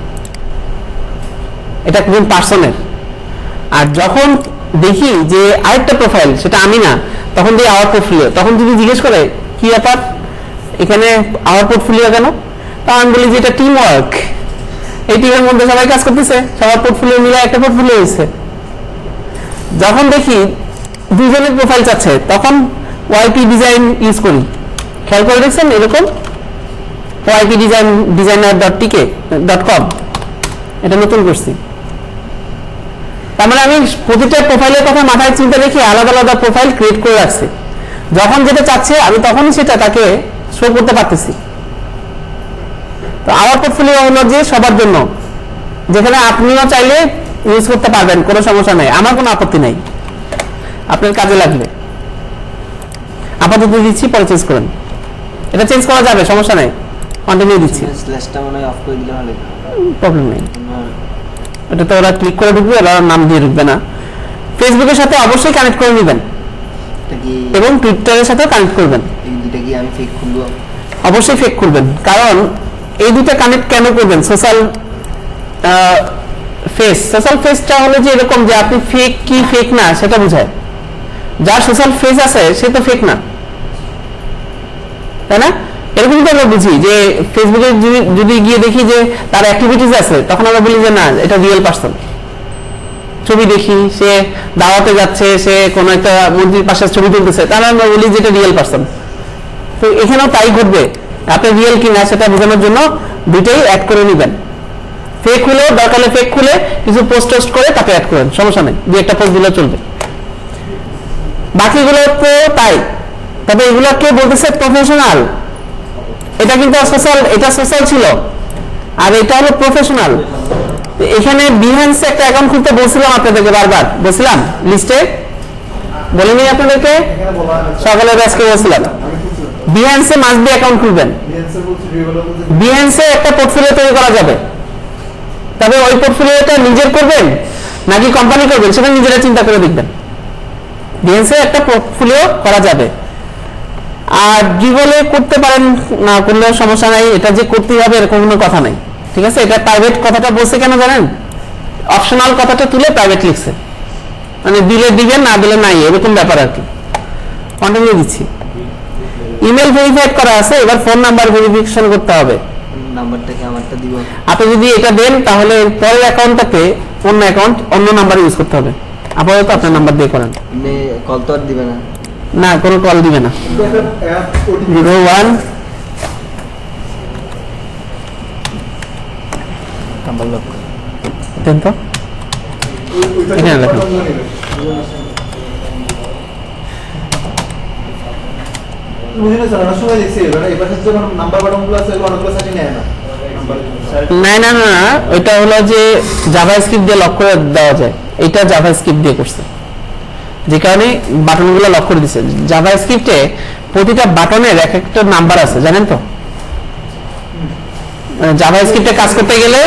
এটা কোন পার্সনের। আর যখন দেখি যে আরেকটা প্রোফাইল, সেটা আমি না, তখন দিই আওয়ার পোর্টফোলিও। তখন যদি জিজ্ঞেস করে কি ব্যাপার এখানে আওয়ার পোর্টফোলিও কেন, তা আমি বলি যে এটা টিম ওয়ার্ক, এই টিমের মধ্যে সবাই কাজ করতেছে, সবার পোর্টফোলিও মিলে একটা পোর্টফোলিও হয়েছে। যখন দেখি দুজনের প্রোফাইল চাচ্ছে, তখন ওয়াইপি ডিজাইন ইউজ করি। খেয়াল করে দেখছেন এরকম ypdesigner.tk.com, এটা নতুন করছি। তার মানে আমি প্রতিটা প্রোফাইলের কথা মাথায় চিন্তা রেখে আলাদা আলাদা প্রোফাইল ক্রিয়েট করে রাখছি। যখন যেটা চাচ্ছে আমি তখনই সেটা তাকে শো করতে পারতেছি। তো আমার পোর্টফোলিও হলো যে সবার জন্য, যেখানে আপনিও চাইলে ইউজ করতে পারবেন, কোনো সমস্যা নেই, আমার কোনো আপত্তি নেই, আপনার কাজে লাগবে। আপাতত দিচ্ছি, পরে চেঞ্জ করেন। এটা চেঞ্জ করা যাবে, সমস্যা নেই, কন্টিনিউ দিচ্ছি, স্ল্যাশটা মনে হয় অফ করে দিলে ভালো। প্রবলেম নেই। এটা তো ওরা ক্লিক করে ঢুকবে, ওরা নাম দিয়ে ঢুকবে না। ফেসবুকের সাথে অবশ্যই কানেক্ট করে নেবেন এবং টুইটারের সাথে কানেক্ট করবেন। এই দুটো কি আমি ফেক খুলবো? অবশ্যই ফেক করবেন, কারণ এই দুটো কানেক্ট কেন করবেন? সোশ্যাল ফেসটা হলো যে এরকম যে আপনি ফেক কি ফেক না সেটা বোঝায়। যার সোশ্যাল ফেস আছে সে তো ফেক না, তাই না? এরকম তো আমরা বুঝি যে ফেসবুকে যদি গিয়ে দেখি যে তার অ্যাক্টিভিটিস আছে, তখন আমরা বলি যে না, এটা রিয়েল পার্সন। ছবি দেখি সে দাওয়াতে যাচ্ছে, সে কোনো একটা মন্দির পাশে ছবি তুলতেছে, তাহলে আমরা বলি যে এটা রিয়েল পার্সন। তো এখানেও তাই ঘটবে, আপনি রিয়েল কিনা সেটা বোঝানোর জন্য দুইটাই অ্যাড করে নেবেন। ফেক হলে দরকার হলে ফেক খুলে কিছু পোস্ট করে তাকে অ্যাড করেন, সমস্যা নেই, দু একটা পোস্ট দিলে চলবে। বাকিগুলো তো তাই, তবে এগুলো কে বলতেছে প্রফেশনাল। এটা কিন্তু সোশ্যাল, এটা সোশ্যাল ছিল, আর এটা হলো প্রফেশনাল। এখানে বিহান্সে একটা অ্যাকাউন্ট খুলতে বলছিলাম আপনাদেরকে, বারবার বলছিলাম, লিস্টে বলিনি আপনাদেরকে, সকালে আজকে বলছিলাম বিহান্সে মাস্ট বি অ্যাকাউন্ট খুলবেন। বিহান্সে একটা পোর্টফোলিও তৈরি করা যাবে, তবে ওই পোর্টফোলিওটা নিজের করবেন নাকি কোম্পানি করবেন সেটা নিজেরা চিন্তা করে দেখবেন। বিহান্সে একটা পোর্টফোলিও করা যাবে, আর জীবনে করতে পারেন, না করলেও সমস্যা নাই, এটা যে করতেই হবে এরকম কোনো কথা নাই, ঠিক আছে? এটা প্রাইভেট কথাটা বলছে কেন জানেন? অপশনাল কথাটা তুলে প্রাইভেট লিখছে, মানে দিলে দিবেন, না দিলে নাই, এরকম ব্যাপার আর কি। কন্টিনিউ দিচ্ছি। ইমেল ভেরিফাইড করা আছে, এবার ফোন নাম্বার ভেরিফিকেশন করতে হবে। নাম্বারটা কি আমারটা দিব? আপনি যদি এটা দেন তাহলে পরের অ্যাকাউন্টটাতে অন্য অ্যাকাউন্ট অন্য নাম্বার ইউজ করতে হবে। আপাতত আপনার নাম্বার দিয়ে করেন। কল তো আর দিবে না? না, কোনো কল দিবে না। 01 নাম্বার লক দেন তো, এখানে লেখেন। বুঝলেন স্যার, অনেক সময় দেখছি এবার যখন নাম্বার বাটনগুলো আছে অনেকগুলো সাথে নেয় না। না, ওইটা হলো যে জাভাস্ক্রিপ্ট দিয়ে লক করে দেওয়া যায়, এটা জাভাস্ক্রিপ্ট দিয়ে করছে, যে কারণে বাটনগুলো লক করে দিচ্ছে। জাভাস্ক্রিপ্টে প্রতিটা বাটনের এক একটা নাম্বার আছে, জানেন তো? জাভাস্ক্রিপ্টে কাজ করতে গেলে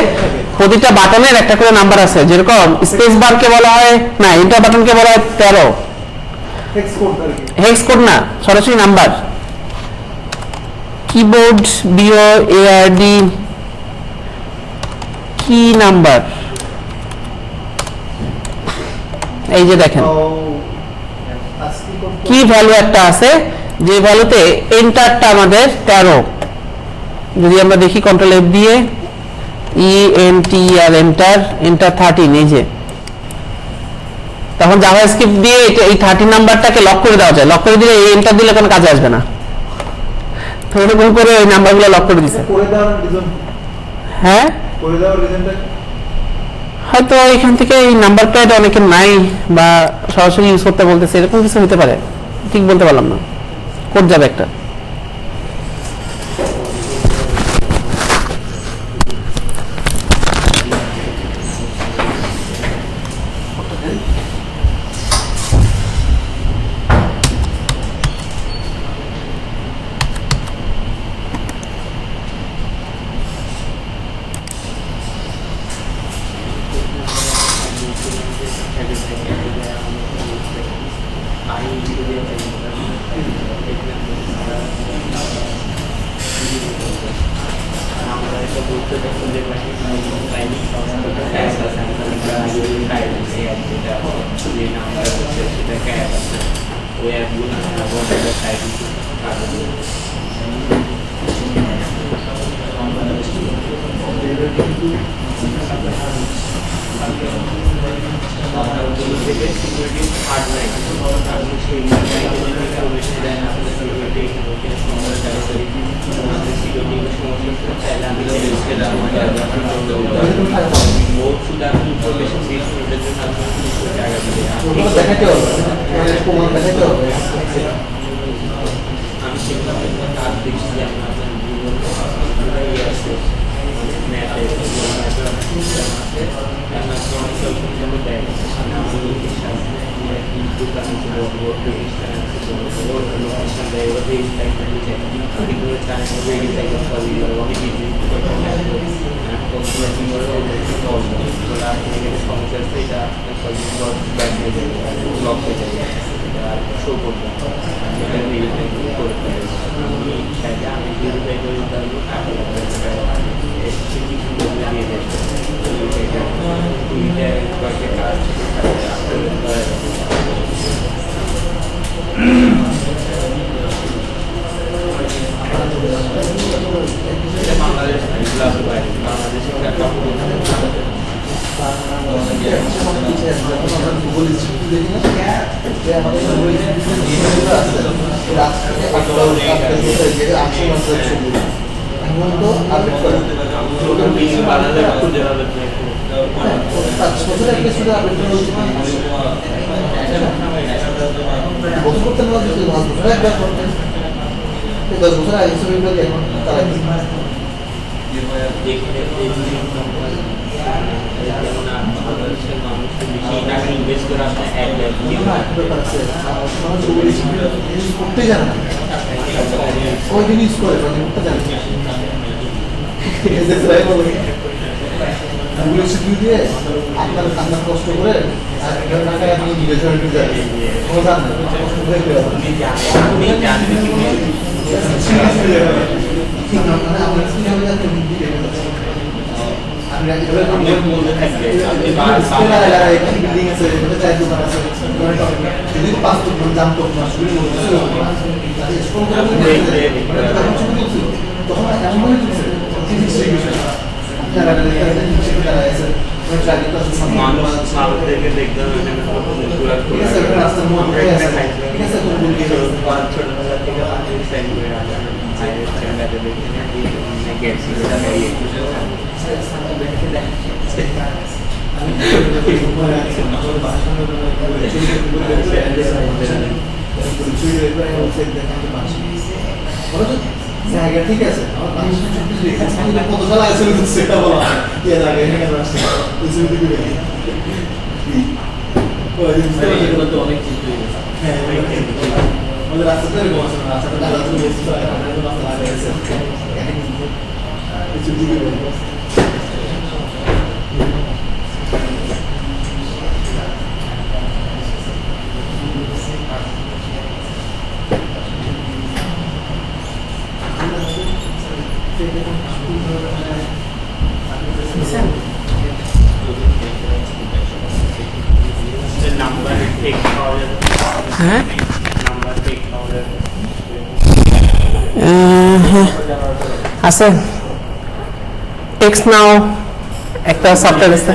প্রতিটা বাটনের একটা করে নাম্বার আছে, যেরকম স্পেস বারকে বলা হয়, না এন্টার বাটনকে বলা হয় 13, হেক্স কোড না, সরাসরি নাম্বার। কিবোর্ড BOARD কি নাম্বার, এই যে দেখেন কি ভ্যালু একটা আছে, যে ভ্যালুতে এন্টারটা আমাদের 13। যদি আমরা দেখি কন্ট্রোল F দিয়ে ENTER এন্টার 13, এই যে, তখন জাভাস্ক্রিপ্ট দিয়ে এই 13 নাম্বারটাকে লক করে দেওয়া যায়। লক করে দিলে এই এন্টার দিলে কোনো কাজে আসবে না, তো এরকম করে ওই নাম্বারগুলো লক করে দিছে। হ্যাঁ, হয়তো এখান থেকে এই নাম্বারটা এটা অনেকের নাই বা সরাসরি ইউজ করতে বলতেছে, এরকম কিছু হতে পারে, ঠিক বলতে পারলাম না। কোড যাবে একটা। তো দেখুন যে ক্লাইনিক ট্যাক্স আছে আমাদের ফাইল আছে যেটা যে নাম্বার হচ্ছে সেটা ক্যাপ আছে ওই অ্যাপগুলো আমাদের সাইট থেকে সিকিউরিটি হার্ড নাই আপনি সেই ইনফরমেশন দেন আপনাদের সিকিউরিটি সিকিউরিটি সমস্যা চাইলে আমি মোট শুধু আপনি ইনফরমেশন বেস করতে জন্য আপনার কিছু টাকা দিলে দেখাতে হবে প্রমাণ দেখাতে হবে আমি সেগুলো কাজ দেখছি যে আপনার শো করবো ইনভেস্ট করে আপনার করতে জানে না ওই জিনিস করে করতে জানে গুগল সিকিউ দিয়ে আপনার আপনার কষ্ট করে আর টাকা আপনি বিদেশে যাবেন কোনো জান না কষ্ট করে ঠিক না মানে আমরা কি হবে যাতে বিল্ডিং আছে যদি পাসপোর্ট জানতো না তখন এমন মানুষদেরকে দেখতে ছোটবেলা থেকে জায়গা ঠিক আছে কত সাল আছে সেটা বলা কে লাগে অনেক চিন্তা হ্যাঁ আমাদের রাস্তাতে এরকম আছে না রাস্তাটা নাম্বার টেক পাওয়া যাবে হ্যাঁ নাম্বার টেক পাওয়া যাবে আছে টেক্সট নাও একটা সফটওয়্যার আছে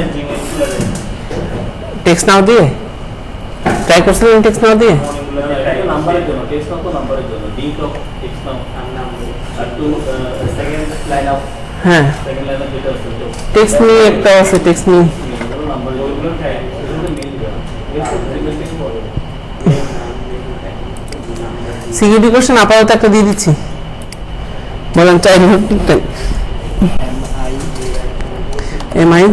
টেক্সট নাও দিয়ে ট্রাই করছিলেন টেক্সট নাও দিয়ে নাম্বারের জন্য টেক্সট নাও তো নাম্বারের জন্য লিংক অফ টেক্সট নাও আর টু সেকেন্ড লাইন অফ হ্যাঁ সেকেন্ড লাইন অফ যেটা আছে তো টেক্সট নিয়ে একটা আছে টেক্সট নিয়ে নাম্বার ওগুলো ট্রাই সেটা মেইল দেওয়া সিকিউরিটি কোশ্চেন আপাতত একটা দিয়ে দিচ্ছি বলেন চাইল্ডহুড টিকটাইম এমআই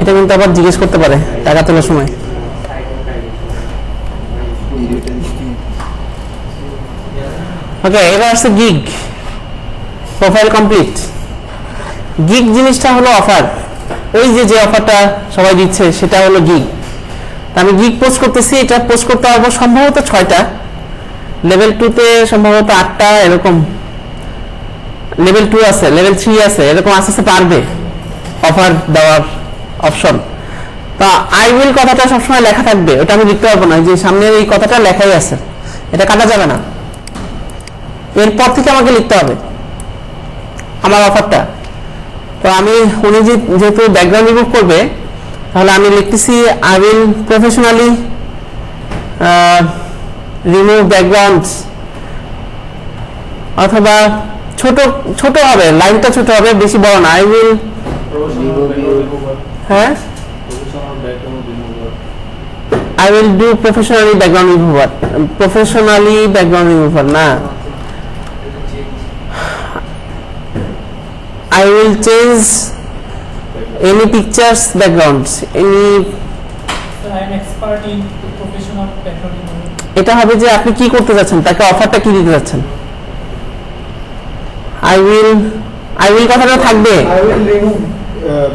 এটা কিন্তু আবার জিজ্ঞেস করতে পারে টাকা তোলার সময় ওকে এবার আসছে গিগ প্রোফাইল কমপ্লিট গিগ জিনিসটা হলো অফার ওই যে অফারটা সবাই দিচ্ছে সেটা হলো গিগ আমি গিগ পোস্ট করতেছি এটা পোস্ট করতে হবে সম্ভবত 6টা লেভেল 2 তে সম্ভবত 8টা এরকম, লেভেল 2 আছে, লেভেল 3 আছে, এরকম আস্তে পারবে অফার দেওয়ার অপশন। তা আই উইল কথাটা সবসময় লেখা থাকবে, ওটা আমি লিখতে পারবো না, যে সামনের এই কথাটা লেখাই আছে, এটা কাটা যাবে না, এরপর থেকে আমাকে লিখতে হবে আমার অফারটা। তো আমি উনি যেহেতু ব্যাকগ্রাউন্ড রিমুভ করবে, তাহলে আমি লিখতেছি I will professionally remove background, অথবা ছোট ছোট হবে, লাইনটা ছোট হবে, বেশি বড় না। আই উইল, হ্যাঁ, I will do professionally background remover. Professionally background remover না, I will change any pictures backgrounds, any, I am expert in professional background removal. এটা হবে যে আপনি কি করতে যাচ্ছেন, তাকে অফারটা কি দিতে যাচ্ছেন। I will কথাটা থাকবে। I will remove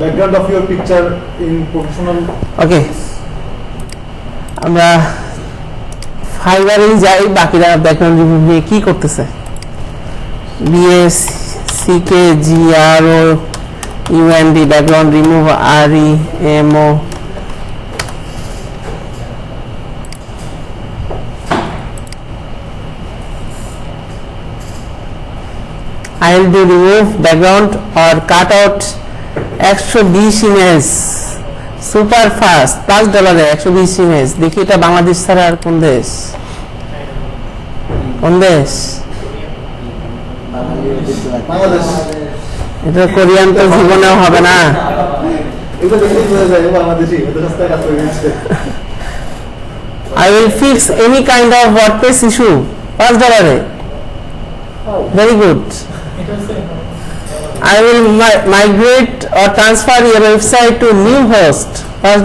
background of your picture in professional. ওকে, আমরা ফাইবারেই যাই, বাকিরা ব্যাকগ্রাউন্ড রিমুভ নিয়ে কি করতেছে। BSCKGROUND background remove REMO, I will do remove background or cut out 120 image super fast $5 120 image. দেখি এটা বাংলাদেশ ছাড়া আর কোন দেশ, কোন দেশ? বাংলাদেশ। এটা কোরিয়ান তো জীবনেও হবে না। এটা দেখলেই বোঝা যায় বাংলাদেশি, এটা রাস্তায় কাজ করে দিচ্ছে। I will fix any kind of WordPress issue $5 very good. It was I will migrate or transfer your website to new host $5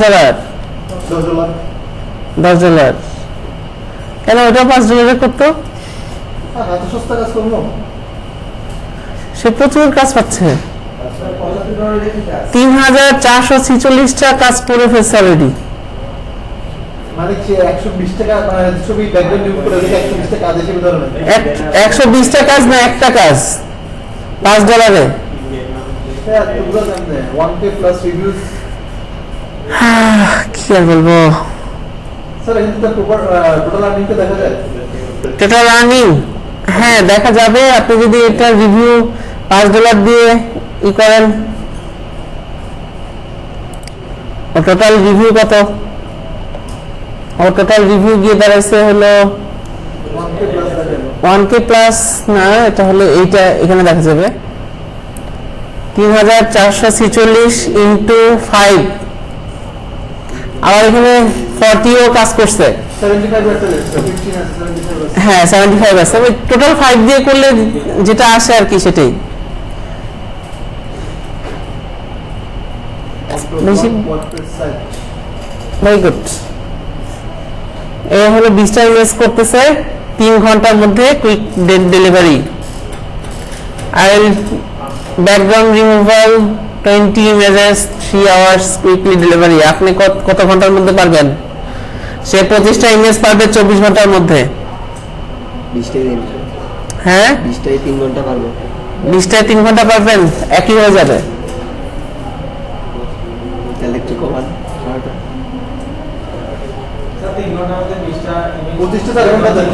$10 কেন ওটা $5 করতো? এত সস্তা কাজ করবো? সে প্রচুর কাজ পাচ্ছে, 3446টা কাজ করে ফেলছে অলরেডি। মানে 120 টাকা, মানে ছবি ব্যাকগ্রাউন্ড রিমুভ করে দিলে 120 টাকা কাজ হিসেবে ধরবেন। 120টা কাজ না, একটা কাজ $5। হ্যাঁ, তো বুঝা যায় না। 1K plus reviews. কি আর বলবো, স্যার এখানে তো টোটাল আর্নিংটা দেখা যায়। টোটাল আর্নিং, হ্যাঁ দেখা যাবে। আপনি যদি এটা রিভিউ $5 দিয়ে ই করেন, ও টোটাল রিভিউ কত? ও টোটাল রিভিউ গিয়ে দাঁড়াইছে হলো 1K প্লাস না, এটা হলো এইটা এখানে দেখা যাবে 3446 ইন্টু 5, আবার এখানে 40ও কাজ করছে। 75 আছে, 15 আছে, 75 আছে। হ্যাঁ 75 আছে, টোটাল 5 দিয়ে করলে যেটা আসে আর কি সেটাই বেশি। Very good. এই হলো 20টা ইমেজ করতেছে 3 ঘন্টার মধ্যে, কুইক ডেলিভারি। আর background removal 20 images 3 hours quickly delivery. আপনি কত ঘন্টার মধ্যে পারবেন? সে 25টা ইমেজ পারবে 24 ঘন্টার মধ্যে। 20টাই দিন, হ্যাঁ 20টাই 3 ঘন্টা পারবো। 20টায় 3 ঘন্টা পারবেন, একই হয়ে যাবে। তাহলে একটু কমান। 25টা 4 ঘন্টা দেন।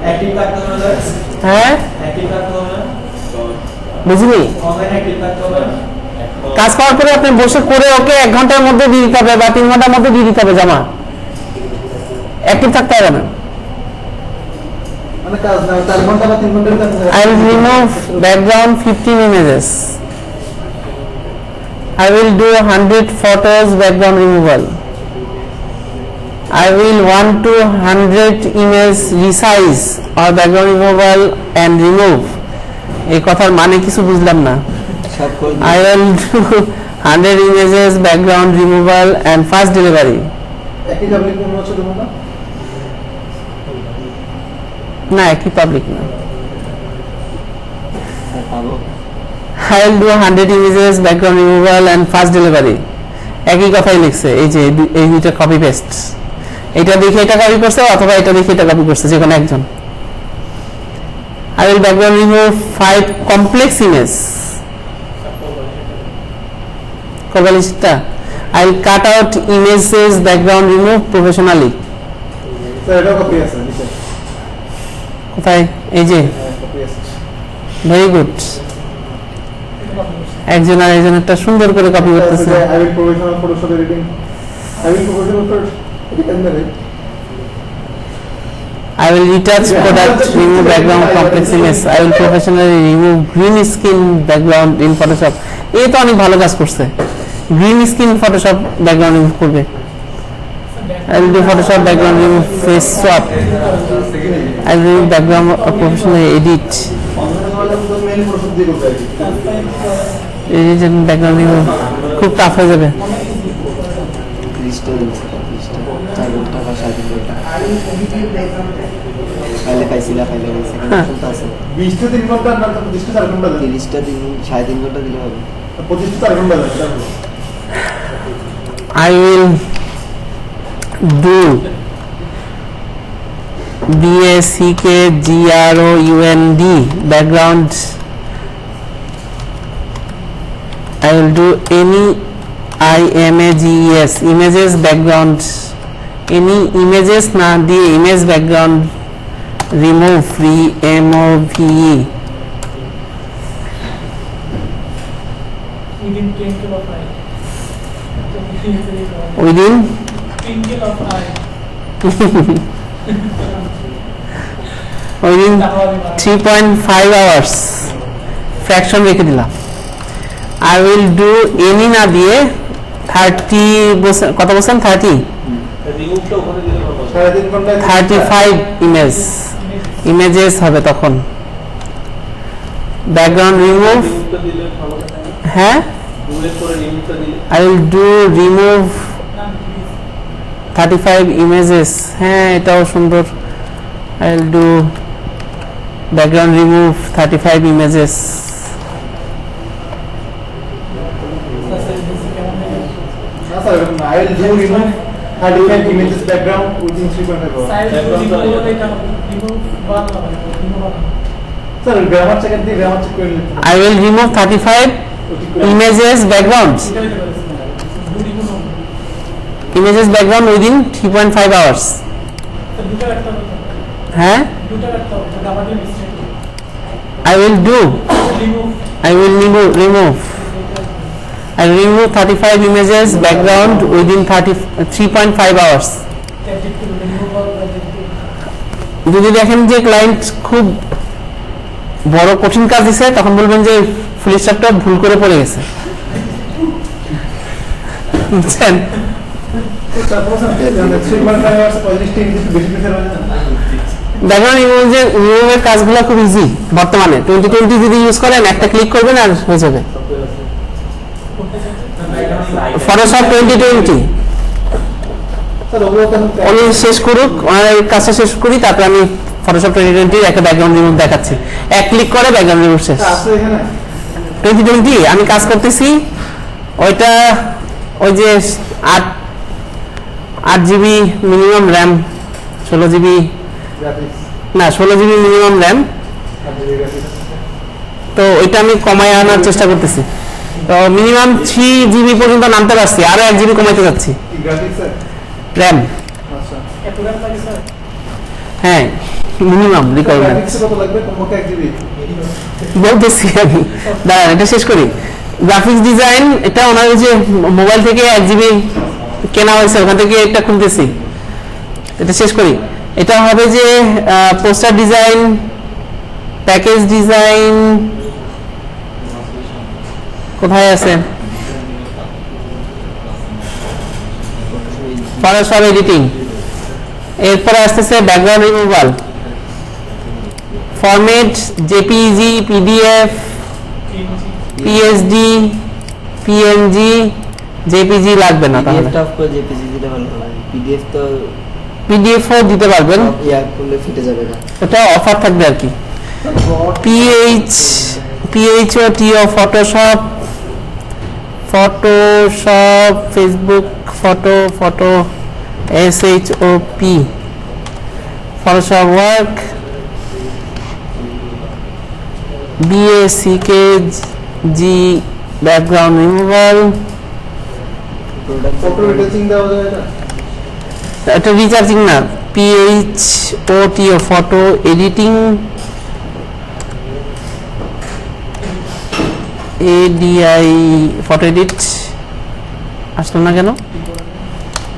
অ্যাক্টিভ থাকতে হবে, হ্যাঁ অ্যাক্টিভ থাকতে হবে, বুঝলি, অনলাইন অ্যাক্টিভ থাকতে হবে। কাজ পাওয়ার পরে আপনি বসে করে ওকে 1 ঘন্টার মধ্যে দিয়ে দিতে হবে বা 3 ঘন্টার মধ্যে দিয়ে দিতে হবে জমা। অ্যাক্টিভ থাকতে হবে না। মানে কাজ না 4 ঘন্টা বা 3 ঘন্টার কাজ। I will remove background 15 images. I will do 100 photos background removal. I will 1 to 100 image resize or background removal and remove. এই কথার মানে কিছু বুঝলাম না। সব করে I will do 100 images background removal and fast delivery. একই পাবলিক কোন হচ্ছে দেবো না? না একই পাবলিক না। পাবো। I will do 100 images background removal and fast delivery. একই কথাই লিখছে, এই যে এই দুইটা কপি পেস্ট। এটা দেখে এটা কপি করছে অথবা এটা দেখে এটা কপি করছে, যে কোনো একজন। I will background remove 5 complex image. Kobalista. I will cut out images background remove professionally. Sir এটা কপি আছে নিচে কোথায়? এই যে কপি আছে ভেরি গুড। একজন আর একজনেরটা সুন্দর করে কপি করতেছে। I will professional Photoshop editing. I will professional for it can be I will retouch product, remove background complex image. I will professionally remove green screen background in Photoshop. এই তো অনেক ভালো কাজ করছে। Green screen Photoshop background remove করবে। I will do Photoshop background remove face swap. I will remove background professionally edit. Mainly Photoshop দিয়ে করতে হবে Edit and background remove খুব টাফ হয়ে যাবে। 30টা দিচ্ছে 30টা 4 ঘন্টা বা 3.5 ঘন্টা ফাইলে পাইছিলা ফাইলে গেছে কিন্তু আছে 20 থেকে 3 ঘন্টা না 25 থেকে 4 ঘন্টা দেন 30টা 3.5 ঘন্টা দিলে হবে 25 থেকে 4 ঘন্টা দেন I will do BACKGROUND background. I will do any IMAGES images background. Any images na diye image background remove REMOVE. Within twinkle of eye. Within Twinkle of eye. within 3.5 hours fraction রেখে দিলাম। I will do any না দিয়ে 30 কত বলছেন 30 রিমুভটা ওখানে দিলে ভালো 3.5 ঘন্টায় 35 ইমেজেস হবে তখন। ব্যাকগ্রাউন্ড রিমুভ রিমুভটা দিলে ভালো হ্যাঁ ডুয়েট করে রিমুভটা দিলে I will do remove 35 images হ্যাঁ এটাও সুন্দর। I will do background remove 35 images. না sir I will do remove 35 images background within 3.5 hours sir grammar check দিয়ে গ্রামার চেক করে নিতে I will remove 35 images backgrounds background within 3.5 hours হ্যাঁ I will remove I will remove 35 images background within 3.5 hours. যদি দেখেন যে client খুব বড় কঠিন কাজ দিছে তখন বলবেন যে ফুল স্টপটা ভুল করে পড়ে গেছে বুঝছেন। তারপর স্যার 3.5 hours 35 ইমেজ বেশি বেশি হয়ে যায় ব্যাকগ্রাউন্ড রিমুভের কাজগুলো খুব ইজি বর্তমানে 2020 যদি ইউজ করেন একটা ক্লিক করবেন আর হয়ে যাবে। ফটোশপ 2020 স্যার ওগুলো তো উনি শেষ করুক ওনার এই কাজটা শেষ করি তারপরে আমি ফটোশপ 2020 একটা ব্যাকগ্রাউন্ড রিমুভ দেখাচ্ছি। এক ক্লিক করে ব্যাকগ্রাউন্ড রিমুভ শেষ। আছে এখানে 2020 আমি কাজ করতেছি ওইটা ওই যে 8 GB minimum RAM 16 GB graphics না 16 জিবি মিনিমাম র্যাম তো ওইটা আমি কমায় আনার চেষ্টা করতেছি। তো মিনিমাম 3 জিবি পর্যন্ত নামতে পারছি আরো 1 জিবি কমাইতে যাচ্ছি কি গ্রাফিক্স স্যার র্যাম। আচ্ছা হ্যাঁ মিনিমাম রিকোয়ারমেন্ট গ্রাফিক্স কত লাগবে কমপক্ষে 1 জিবি বলতেছি আমি দাঁড়ান এটা শেষ করি। গ্রাফিক্স ডিজাইন এটা ওনার যে মোবাইল থেকে 1 জিবি কেনা হয়েছে ওখান থেকে এটা খুলতেছি এটা শেষ করি। এটা হবে যে পোস্টার ডিজাইন প্যাকেজ ডিজাইন কোথায় আছে ফটোশপ এডিটিং এরপরে আসতেছে background removal format JPEG PDF PSD PNG JPG লাগবে না তাহলে পিডিএফ করে জেপিজি দিলে ভালো হবে পিডিএফ তো পিডিএফও দিতে পারবেন ইয়া করলে ফেটে যাবে না ওটা অফার থাকবে আর কি PHOTO Photoshop Facebook photo SHOP Photoshop work BACK G background removal, product photo retouching দেওয়া যায় না? এটা রিচার্জিং না, PHOTO photo editing, ADI photo edit আসলো না কেন?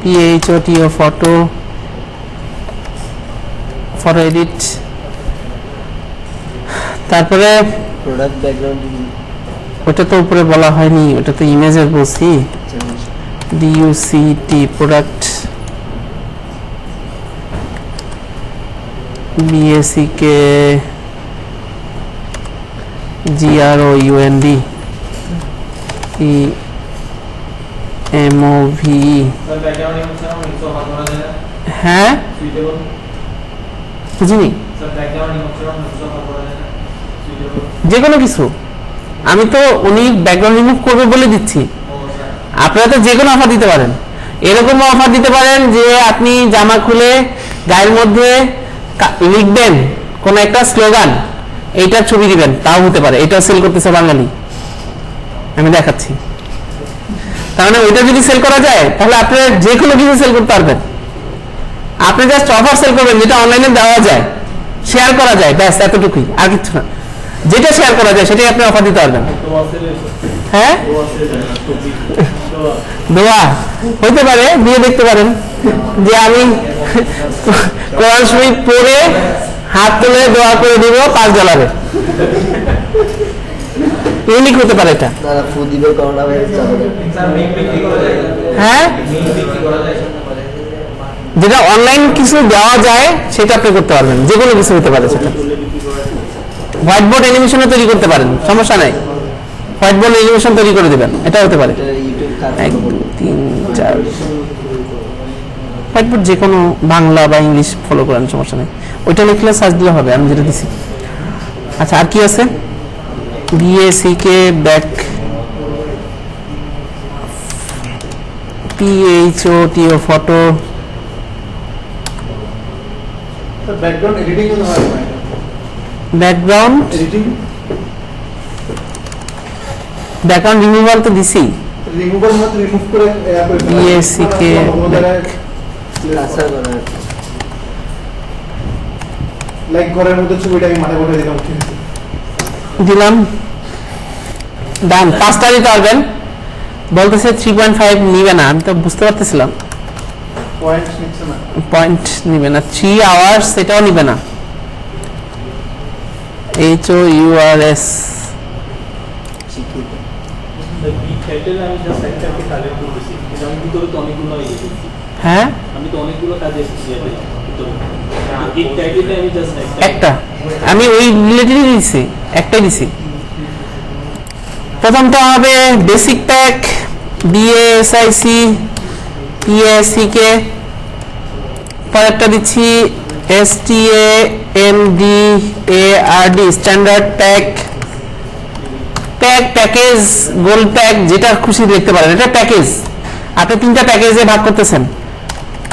PHOTO photo photo edit. তারপরে প্রোডাক্ট ব্যাকগ্রাউন্ড ওটা তো উপরে বলা হয়নি, ওটা তো ইমেজের বলছি। DUCT product, BACK GROUND EMOV। Sir background image offer করা যায় না? হ্যাঁ সুইটেবল বুঝিনি, স্যার ব্যাকগ্রাউন্ড ইমেজ অফার করা যায় না? সুইটেবল যে কোনো কিছু। আমি তো উনি ব্যাকগ্রাউন্ড রিমুভ করবে বলে দিচ্ছি, ও স্যার আপনারা তো যে কোনো অফার দিতে পারেন। এরকম অফার দিতে পারেন যে আপনি জামা খুলে গায়ের মধ্যে লিখবেন কোন একটা স্লোগান, এইটার ছবি দিবেন, তাও হতে পারে। এটা সেল করতেছে বাঙালি, আমি দেখাচ্ছি। তার মানে ওইটা যদি সেল করা যায় তাহলে আপনি যে কোনো কিছু সেল করতে পারবেন। আপনি জাস্ট অফার সেল করবেন যেটা অনলাইনে দেওয়া যায়, শেয়ার করা যায়, ব্যাস এতটুকুই, আর কিছু না। যেটা শেয়ার করা যায় সেটাই আপনি অফার দিতে পারবেন। তোমার সেলে হ্যাঁ দোয়া হইতে পারে, দিয়ে দেখতে পারেন যে আমি কোরআন শরীফ পড়ে হাত তুলে দোয়া করে দিব $5, ইউনিক হতে পারে এটা। তারা ফু দিবে করোনা ভাইরাস যাবে স্যার মিম বিক্রি করা যায় হ্যাঁ মিম বিক্রি করা যায় যেটা অনলাইন কিছু দেওয়া যায় সেটা আপনি করতে পারবেন, যে কোনো কিছু হতে পারে সেটা। হোয়াইট বোর্ড অ্যানিমেশনও তৈরি করতে পারেন, সমস্যা নাই। হোয়াইট বোর্ড অ্যানিমেশন তৈরি করে দিবেন, এটা হতে পারে। এটা ইউটিউব কাজ 1 2 3 4 হোয়াইট বোর্ড যে কোনো বাংলা বা ইংলিশ ফলো করেন, সমস্যা নেই। ওইটা লিখলে সার্চ দিলে হবে, আমি যেটা দিছি। আচ্ছা আর কি আছে? BACK back, PHOTO photo, sir background editing তো হয় না? ব্যাকগ্রাউন্ড এডিটিং ব্যাকগ্রাউন্ড রিমুভাল তো দিছি। রিমুভাল মাত্র রিমুভ করে BACK আসার করার লাইক ঘরের মধ্যে ছবিটা আমি মাথায় বসে দিলাম, ঠিক আছে? দিলাম, ডান। 5টা দিতে পারবেন, বলতেছে 3.5 নিবে না। আমি তো বুঝতে পারতেছিলাম পয়েন্ট নিচ্ছে না। পয়েন্ট নিবে না। 3 আওয়ার্স এটাও নিবে না। HOURS শিক্ষিত বিগ টাইটেল আমি জাস্ট একটাকে টার্গেট করতেছি, কিন্তু আমি ভিতরে তো অনেকগুলো ইয়ে করছি, হ্যাঁ আমি তো অনেকগুলো কাজে ইয়ে পেলাম ভিতরে। বিগ টাইটেলে আমি জাস্ট একটা, আমি ওই রিলেটেডই দিছি, একটাই দিছি। প্রথমটা হবে বেসিক প্যাক, BASIC PASIK। পরেরটা দিচ্ছি STANDARD standard pack, package, gold pack, যেটা খুশি দেখতে পারেন। এটা প্যাকেজ, আপনি 3টা প্যাকেজে ভাগ করতেছেন।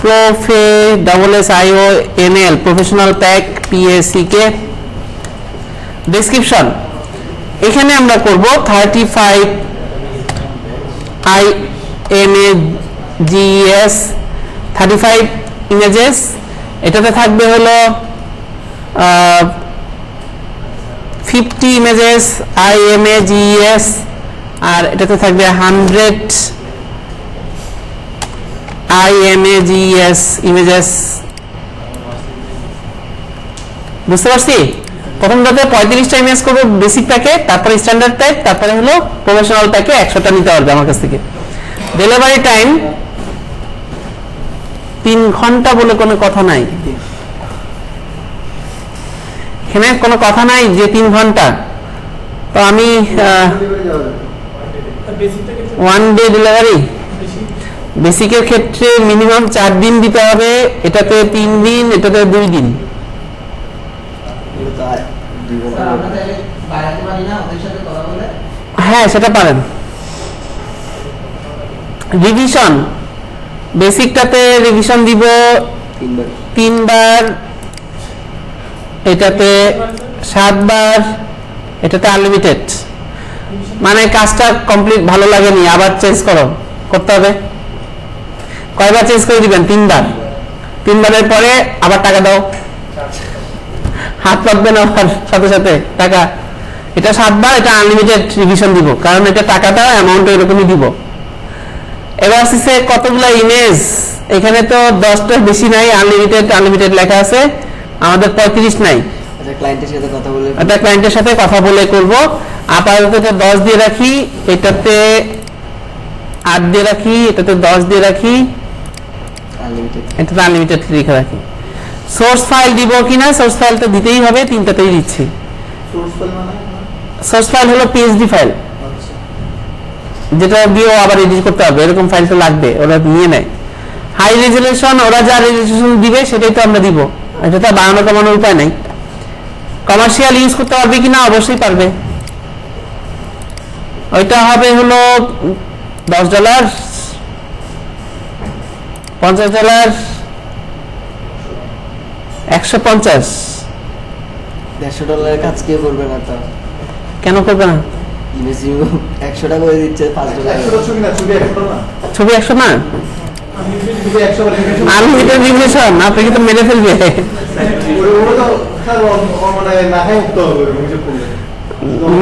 PROFESSIONL professional pack, PACK। Description এখানে আমরা করব 35 IMAGES 35 ইমেজেস। এটাতে থাকবে হলো 50 ইমেজেস IMAGES, আর এটাতে থাকবে 100 IMAGES ইমেজেস। বুঝতে পারছি? প্রথমটাতে 35টা ইমেজ করবো বেসিক প্যাকে, তারপরে স্ট্যান্ডার্ড প্যাক, তারপরে হলো প্রফেশনাল প্যাকে 100টা নিতে পারবে আমার কাছ থেকে। ডেলিভারি টাইম 3 ঘন্টা বলে কোনো কথা নাই, এখানে কোনো কথা নাই যে 3 ঘন্টা। তো আমি বেসিকটা কিন্তু 1 ডে ডেলিভারি। বেশি বেসিকের ক্ষেত্রে মিনিমাম 4 দিন দিতে হবে, এটাতে 3 দিন, এটাতে 2 দিন। এগুলো তো আর দিব না। হ্যাঁ সেটা পারেন। রিভিশন, বেসিকটাতে রিভিশন দিব 3 বার 3 বার, এটাতে 7 বার, এটাতে আনলিমিটেড, মানে কাজটা কমপ্লিট ভালো লাগেনি আবার চেঞ্জ করতে হবে। কয়বার চেঞ্জ করে দিবেন? 3 বার। 3 বারের পরে আবার টাকা দাও, হাত পাতবে না আবার সাথে সাথে টাকা। এটা 7 বার, এটা আনলিমিটেড রিভিশন দিব, কারণ এটা টাকাটা অ্যামাউন্ট এরকমই দিব। এবার আসছে কতগুলা ইমেজ, এখানে তো 10টার বেশি নাই, আনলিমিটেড লেখা আছে, আমাদের 35 নাই। আচ্ছা, ক্লায়েন্টের সাথে কথা বলে এটা ক্লায়েন্টের সাথে কথা বলে করব। আপাতত এটা 10 দিয়ে রাখি, এটাতে 8 দিয়ে রাখি, এটাতে 10 দিয়ে রাখি, আনলিমিটেড। এটাতে আনলিমিটেড লিখে রাখি। সোর্স ফাইল দিব কিনা? সোর্স ফাইল তো দিতেই হবে, 3টাতেই দিচ্ছি। সোর্স ফাইল মানে সোর্স ফাইল হলো পিএইচডি ফাইল, আচ্ছা যেটা দিয়েও আবার এডিট করতে হবে, এরকম ফাইল তো লাগবে, ওরা নিয়ে নেয়। হাই রেজুলেশন, ওরা যা রেজুলেশন দিবে সেটাই তো আমরা দিব, এটা তো বাড়ানো কমানোর উপায় নাই। কমার্শিয়াল ইউজ করতে পারবে কিনা? অবশ্যই পারবে। ওইটা হবে হলো $10, $50, 150। $150 কাজ কেউ করবে না তো, কেন করবে না? ইমেজ রিমুভ 100 টাকা করে দিচ্ছে, $5। 100 ছবি না, ছবি 100 না, ছবি 100 না, ছবি 100 বার রিভিশন আনলিমিটেড রিভিশন, আপনাকে তো মেরে ফেলবে। ওরা তো স্যার মানে নাহে মুক্ত হবে এরকম কিছু করলে,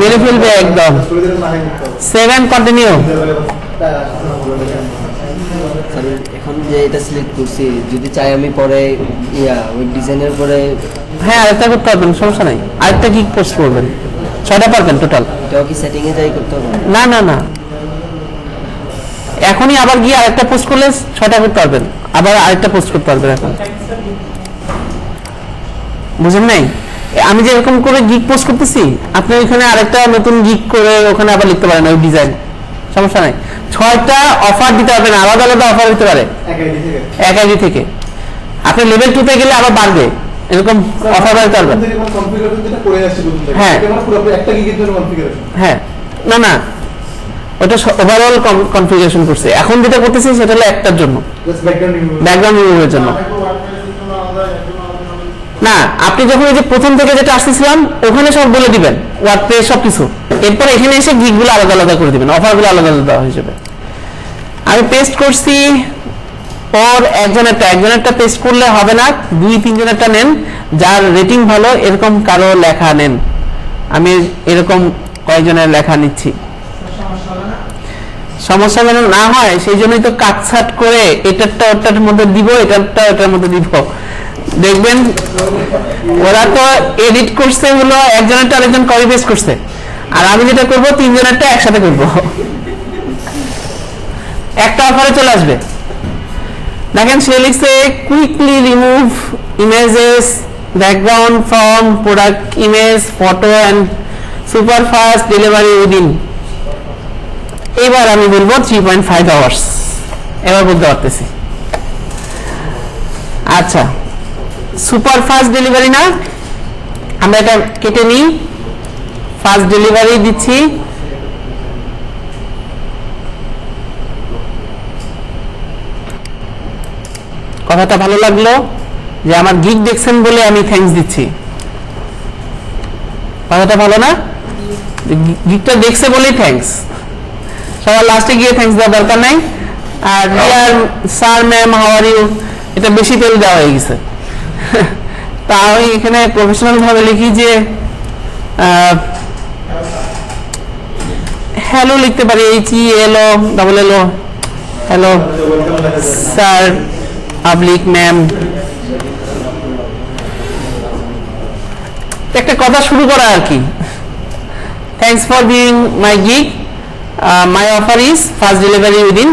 মেরে ফেলবে একদম। ছবি দিলে নাহে মুক্ত হবে। 7 কন্টিনিউ। স্যার, এখন যে এটা সিলেক্ট করছি, যদি চাই আমি পরে ওই ডিজাইনের পরে হ্যাঁ, আরেকটা করতে পারবেন, সমস্যা নাই। আরেকটা গিগ পোস্ট করবেন, 6টা পারবেন টোটাল। এটাও কি সেটিং এ যাই করতে হবে? না না না, এখনই আবার গিয়ে আরেকটা পোস্ট করলে 6টা করতে পারবেন, আবার আরেকটা পোস্ট করতে পারবেন এখন। বুঝেন নাই? আমি যে এরকম করে গিগ পোস্ট করতেছি, আপনি ওইখানে আরেকটা নতুন গিগ করে ওখানে আবার লিখতে পারেন ওই ডিজাইন, সমস্যা নাই। 6টা অফার দিতে পারবেন, আলাদা আলাদা অফার দিতে পারে এক আইডি থেকে। আপনি লেভেল 2 তে গেলে আবার বাড়বে, এরকম অফার দিতে পারবেন। কনফিগারেশন যেটা করে আসছে প্রথম থেকে, হ্যাঁ। এটা মানে পুরো একটা গিগের জন্য কনফিগারেশন। হ্যাঁ, না না, ওটা ওভারঅল কনফিগারেশন করছে। এখন যেটা করতেছি সেটা হলো একটার জন্য, জাস্ট ব্যাকগ্রাউন্ড রিমুভ। ব্যাকগ্রাউন্ড রিমুভের জন্য। না, আপনি যখন এই যে প্রথম থেকে যেটা আসতেছিলাম ওখানে সব বলে দিবেন, ওয়ার্ডপ্রেস সবকিছু, এরপর এখানে এসে গিগগুলো আলাদা আলাদা করে দিবেন, অফারগুলো আলাদা আলাদা হয়ে যাবে। আমি পেস্ট করছি, ওর একজনেরটা পেস্ট করলে হবে না, 2-3 জনেরটা নেন, যার রেটিং ভালো এরকম কারো লেখা নেন। আমি এরকম কয়েকজনের লেখা নিচ্ছি। সমস্যা যেন না হয় সেই জন্যই তো কাটছাট করে এটারটা ওটার মধ্যে দিব, এটারটা ওটার মধ্যে দিব। দেখবেন ওরা তো এডিট করছে হলো একজনেরটা আরেকজন কপি পেস্ট করছে, আর আমি যেটা করব 3 জনেরটা একসাথে করব, একটা অফারে চলে আসবে। দেখেন সে লিখছে quickly remove images background from product image photo and super fast delivery within. এবার আমি বলবো 3.5 আওয়ার্স, এবার বলতে পারতেছি। আচ্ছা, সুপার ফাস্ট ডেলিভারি না, আমরা এটা কেটে নিই, ফাস্ট ডেলিভারি দিচ্ছি। কথাটা ভালো লাগলো যে আমার গিগ দেখছেন বলে আমি থ্যাঙ্কস দিচ্ছি, কথাটা ভালো না? গিগটা দেখছে বলেই থ্যাঙ্কস, সবার লাস্টে গিয়ে থ্যাঙ্কস দেওয়ার দরকার নাই। আর dear sir ma'am how are you, এটা বেশি তেল দেওয়া হয়ে গেছে। তা আমি এখানে প্রফেশনাল ভাবে লিখি যে হ্যালো লিখতে পারি, HELO hello sir public ma'am. একটা কথা শুরু করা আর কি, thanks for being my gig, my offer is fast delivery within,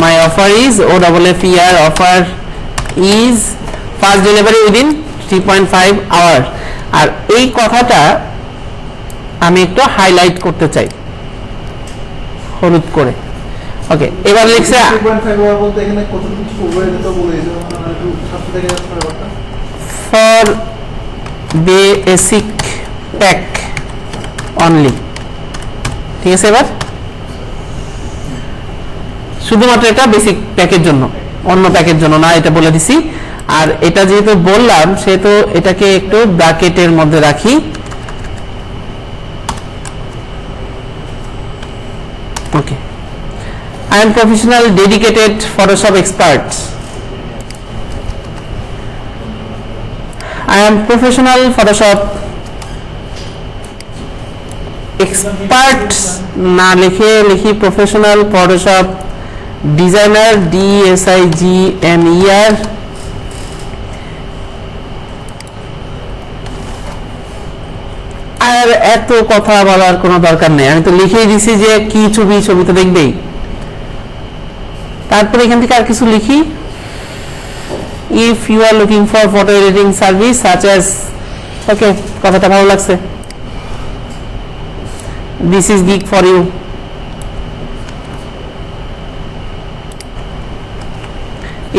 my offer is OFFER offer is fast delivery within 3.5 hour. আর এই কথাটা আমি একটু হাইলাইট করতে চাই হলুদ করে। ওকে, এবার লিখছে 2.5 আওয়ার বলতে এখানে কতটুকু কিছু ওভারে দিতে বলে দিয়েছে, মানে একটু সাথে থেকে ব্যাপারটা ফর বেসিক প্যাক অনলি। ঠিক আছে, এবার শুধুমাত্র এটা বেসিক প্যাকের জন্য, অন্য প্যাকের জন্য না, এটা বলে দিছি। আর এটা যেহেতু বললাম সেহেতু এটাকে একটু ব্র্যাকেটের মধ্যে রাখি, Okay. I am professional dedicated Photoshop expert. I am professional Photoshop expert না লিখে লিখি professional Photoshop designer DSIGNER আর এত কথা বলার কোনো দরকার নেই, আমি তো লিখেই দিছি যে কি ছবি, ছবি তো দেখবেই। তারপরে এখান থেকে আর কিছু লিখি, if you are looking for photo editing service such as, okay, কথাটা ভালো লাগছে, this is gig for you.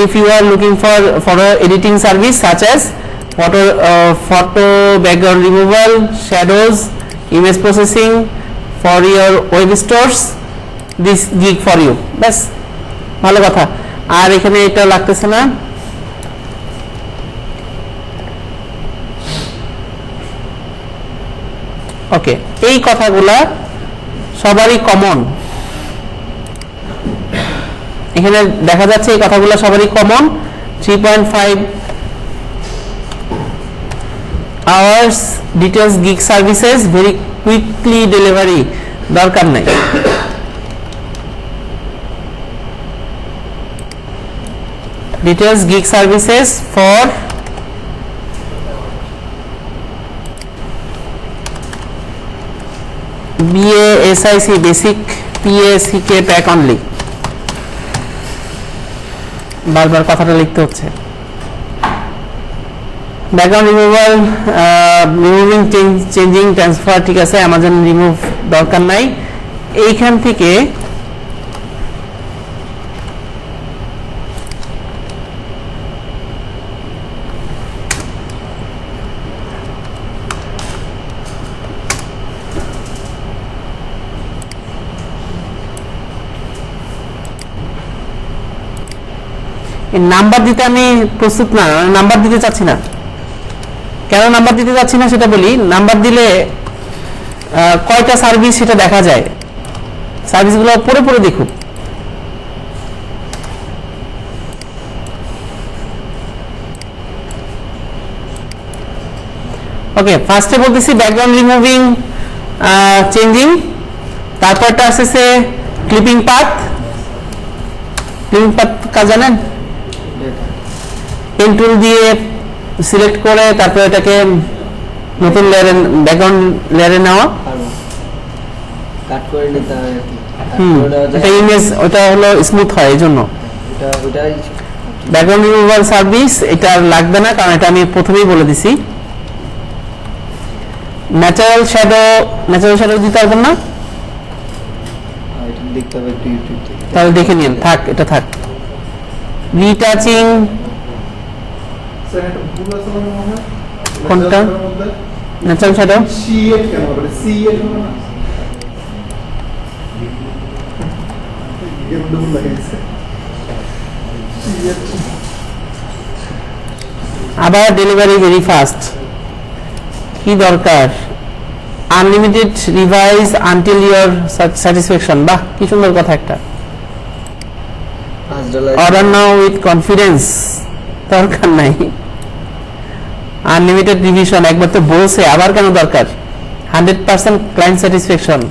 If you are looking for photo editing service such as photo background removal, shadows, image processing for your web stores, this gig for you. বাস ভালো কথা। আর এখানে এটা লাগতেছে না, ওকে। এই কথাগুলা সবারই কমন, এখানে দেখা যাচ্ছে এই কথাগুলো সবারই common. 3.5 hours details gig services, very quickly delivery, দরকার নাই। details gig services for BASIC basic PACK pack only, বারবার কথাটা লিখতে হচ্ছে। Background removal, removing, changing, transfer, ঠিক আছে, আমাদের রিমুভ দরকার নাই। এইখান থেকে নাম্বার দিতে আমি প্রস্তুত না, নাম্বার দিতে চাচ্ছি না। কেন নাম্বার দিতে চাচ্ছি না সেটা বলি। নাম্বার দিলে কয়টা সার্ভিস সেটা দেখা যায়, সার্ভিসগুলো পরে পরে দেখুন। ওকে, ফার্স্টে বলতেছি ব্যাকগ্রাউন্ড রিমুভিং, চেঞ্জিং, তারপরটা আসছে ক্লিপিং পাথ। ক্লিপিং পাথ কাজ জানেন? পেন টুল দিয়ে সিলেক্ট করে তারপরে এটাকে নতুন লেয়ারে, ব্যাকগ্রাউন্ড লেয়ারে নেওয়া, কাট করে নিতে হয় আর কি। এটা ইমেজ, ওটা হলো স্মুথ হয়, এই জন্য ওটাই ব্যাকগ্রাউন্ড রিমুভাল সার্ভিস এটা আর লাগবে না, কারণ এটা আমি প্রথমেই বলে দিছি। ন্যাচারাল শ্যাডো দিতে পারবেন না, এটা দেখতে হবে একটু ইউটিউব থেকে। তাহলে দেখে নিন, থাক, এটা থাক। রিটাচিং, স্যার এটা ভুল আছে মনে হয়। কোনটা? ন্যাচারাল শ্যাডো সিএট কেন হবে? সিএট হবে না? এগুলো ভুল লাগাইছে। সিএট আবার ডেলিভারি ভেরি ফাস্ট, কি দরকার? Unlimited revise until your satisfaction, বাহ কি সুন্দর কথা একটা। $5 অর্ডার নাও উইথ কনফিডেন্স, দরকার নাই। আনলিমিটেড রিভিশন, একবার তো বলছে, আবার কেন দরকার? 100% ক্লায়েন্ট স্যাটিসফ্যাকশন,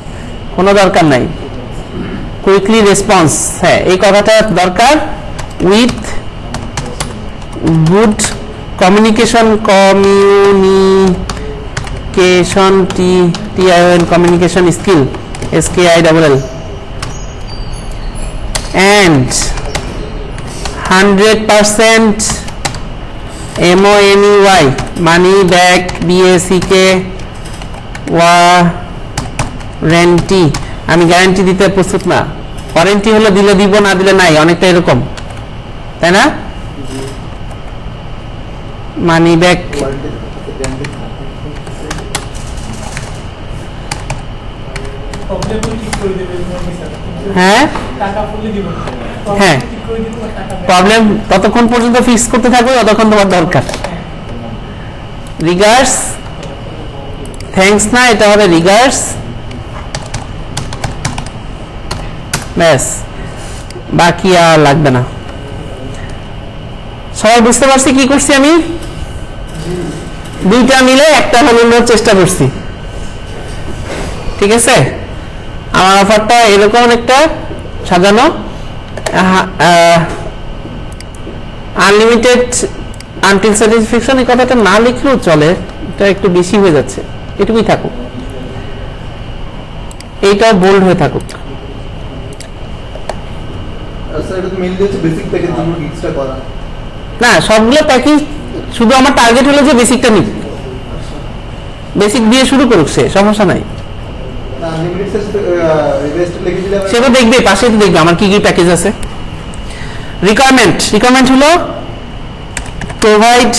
কোনো দরকার নাই। কুইকলি রেসপন্স, হ্যাঁ এই কথাটা দরকার। With good communication, communication skill, SKILL, and 100% MONEY, money back, BACK warranty. আমি গ্যারান্টি দিতে প্রস্তুত না, ওয়ারেন্টি হলো দিলে দিব, না দিলে নাই, অনেকটা এরকম, তাই না? মানি ব্যাক, প্রবলেম ঠিক করে দেবে স্যার, হ্যাঁ টাকা ফুলে দিব, হ্যাঁ, ঠিক করে দিব, টাকা প্রবলেম ততক্ষণ পর্যন্ত ফিক্স করতে থাকবে ততক্ষণ তোমার দরকার। রিগার্ডস, থ্যাঙ্কস না, এটা হবে রিগার্ডস। ব্যাস, বাকি আর লাগবে না। সবাই বুঝতে পারছি কি করছি আমি? দুইটা মিলে একটা বানানোর চেষ্টা করছি, ঠিক আছে? আমার অফারটা এরকম একটা সাজানো, আনলিমিটেড আনটিল স্যাটিসফ্যাকশন, এই কথাটা না লিখলেও চলে, এটা একটু বেশি হয়ে যাচ্ছে, এটুকুই থাকুক, এইটা বোল্ড হয়ে থাকুক। স্যার এটা তো মেইনলি হচ্ছে বেসিক প্যাকেজ জন্য এক্সট্রা করা। না, সবগুলো প্যাকেজ, শুধু আমার টার্গেট হলো যে বেসিকটা নিক, বেসিক দিয়ে শুরু করুক, সে সমস্যা নাই। আনলিমিটেড রেস্ট লিখে দিলে সেটা দেখবে, পাশেই তো দেখবে আমার কি কি প্যাকেজ আছে। রিকোয়ারমেন্ট হলো provide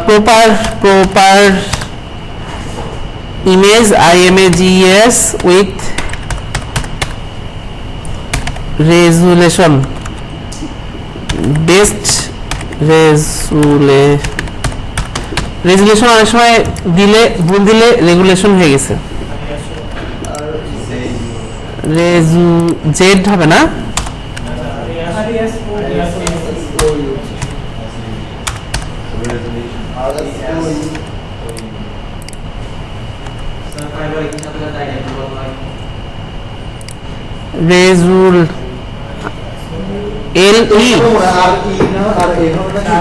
proper image images with resolution, best resolution অনেক সময় দিলে ভুল দিলে রেগুলেশন হয়ে গেছে, জেড হবে না, রেজুল এল ই আর ই না আর এ হবে না।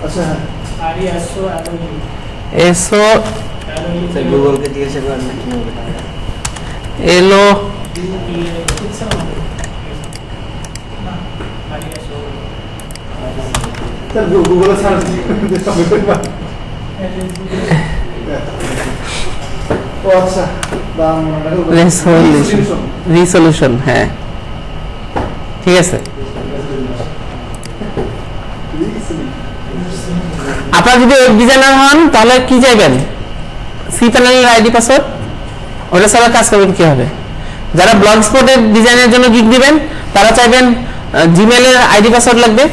আচ্ছা এসও স্যার গুগলকে জিজ্ঞাসা করেন না কিভাবে টাকা। এলো স্যার গুগলে সার্চ দিয়ে সবই করবা। ও আচ্ছা, দাম রিসলিউশন, হ্যাঁ ঠিক আছে। আপনারা যদি ওয়েব ডিজাইনার হন তাহলে কি চাইবেন? সি প্যানেলের আইডি পাসওয়ার্ড, ওটা ছাড়া কাজ করবেন কি হবে? যারা ব্লগ স্পটের ডিজাইনের জন্য গিগ দিবেন তারা চাইবেন জিমেলের আইডি পাসওয়ার্ড লাগবে,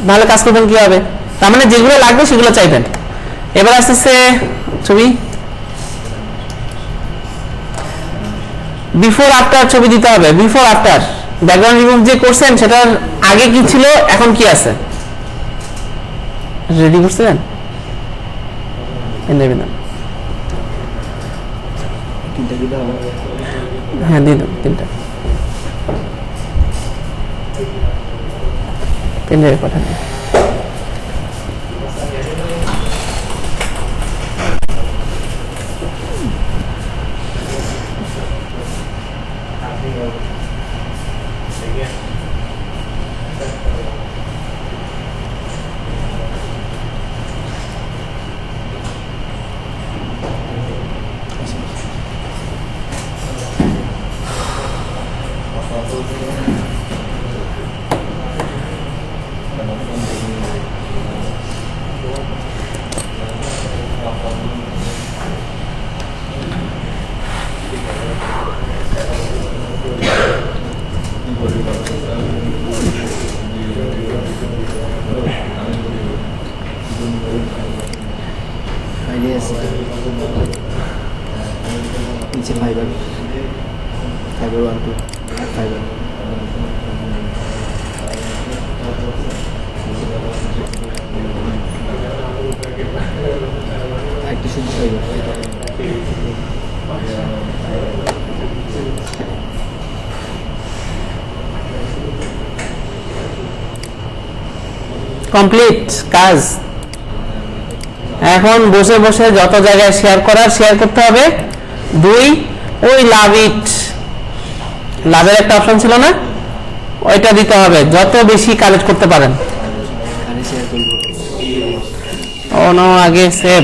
তাহলে কাজ করবেন কি হবে? তার মানে যেগুলো লাগবে সেগুলো চাইবেন। এবার আসতেছে ছবি, বিফোর আফটার ছবি দিতে হবে। বিফোর আফটার, ব্যাকগ্রাউন্ড রিমুভ যে করছেন সেটার আগে কি ছিল, এখন কি আছে, রেডি করছেন? নেবেন না, তিনটা দিলে হবে। হ্যাঁ দিয়ে দেবো, তিনটা পাঠান। আইডিয়া আছে নিচে ফাইবার 1 2 ফাইবার একটা শুধু ফাইবার কমপ্লিট কাজ। এখন বসে বসে যত জায়গায় শেয়ার করার শেয়ার করতে হবে। 2, ওই লাভের একটা অপশন ছিল না, ওইটা দিতে হবে, যত বেশি কালেক্ট করতে পারেন। আরে শেয়ার করবো ও নো, আগে সেভ।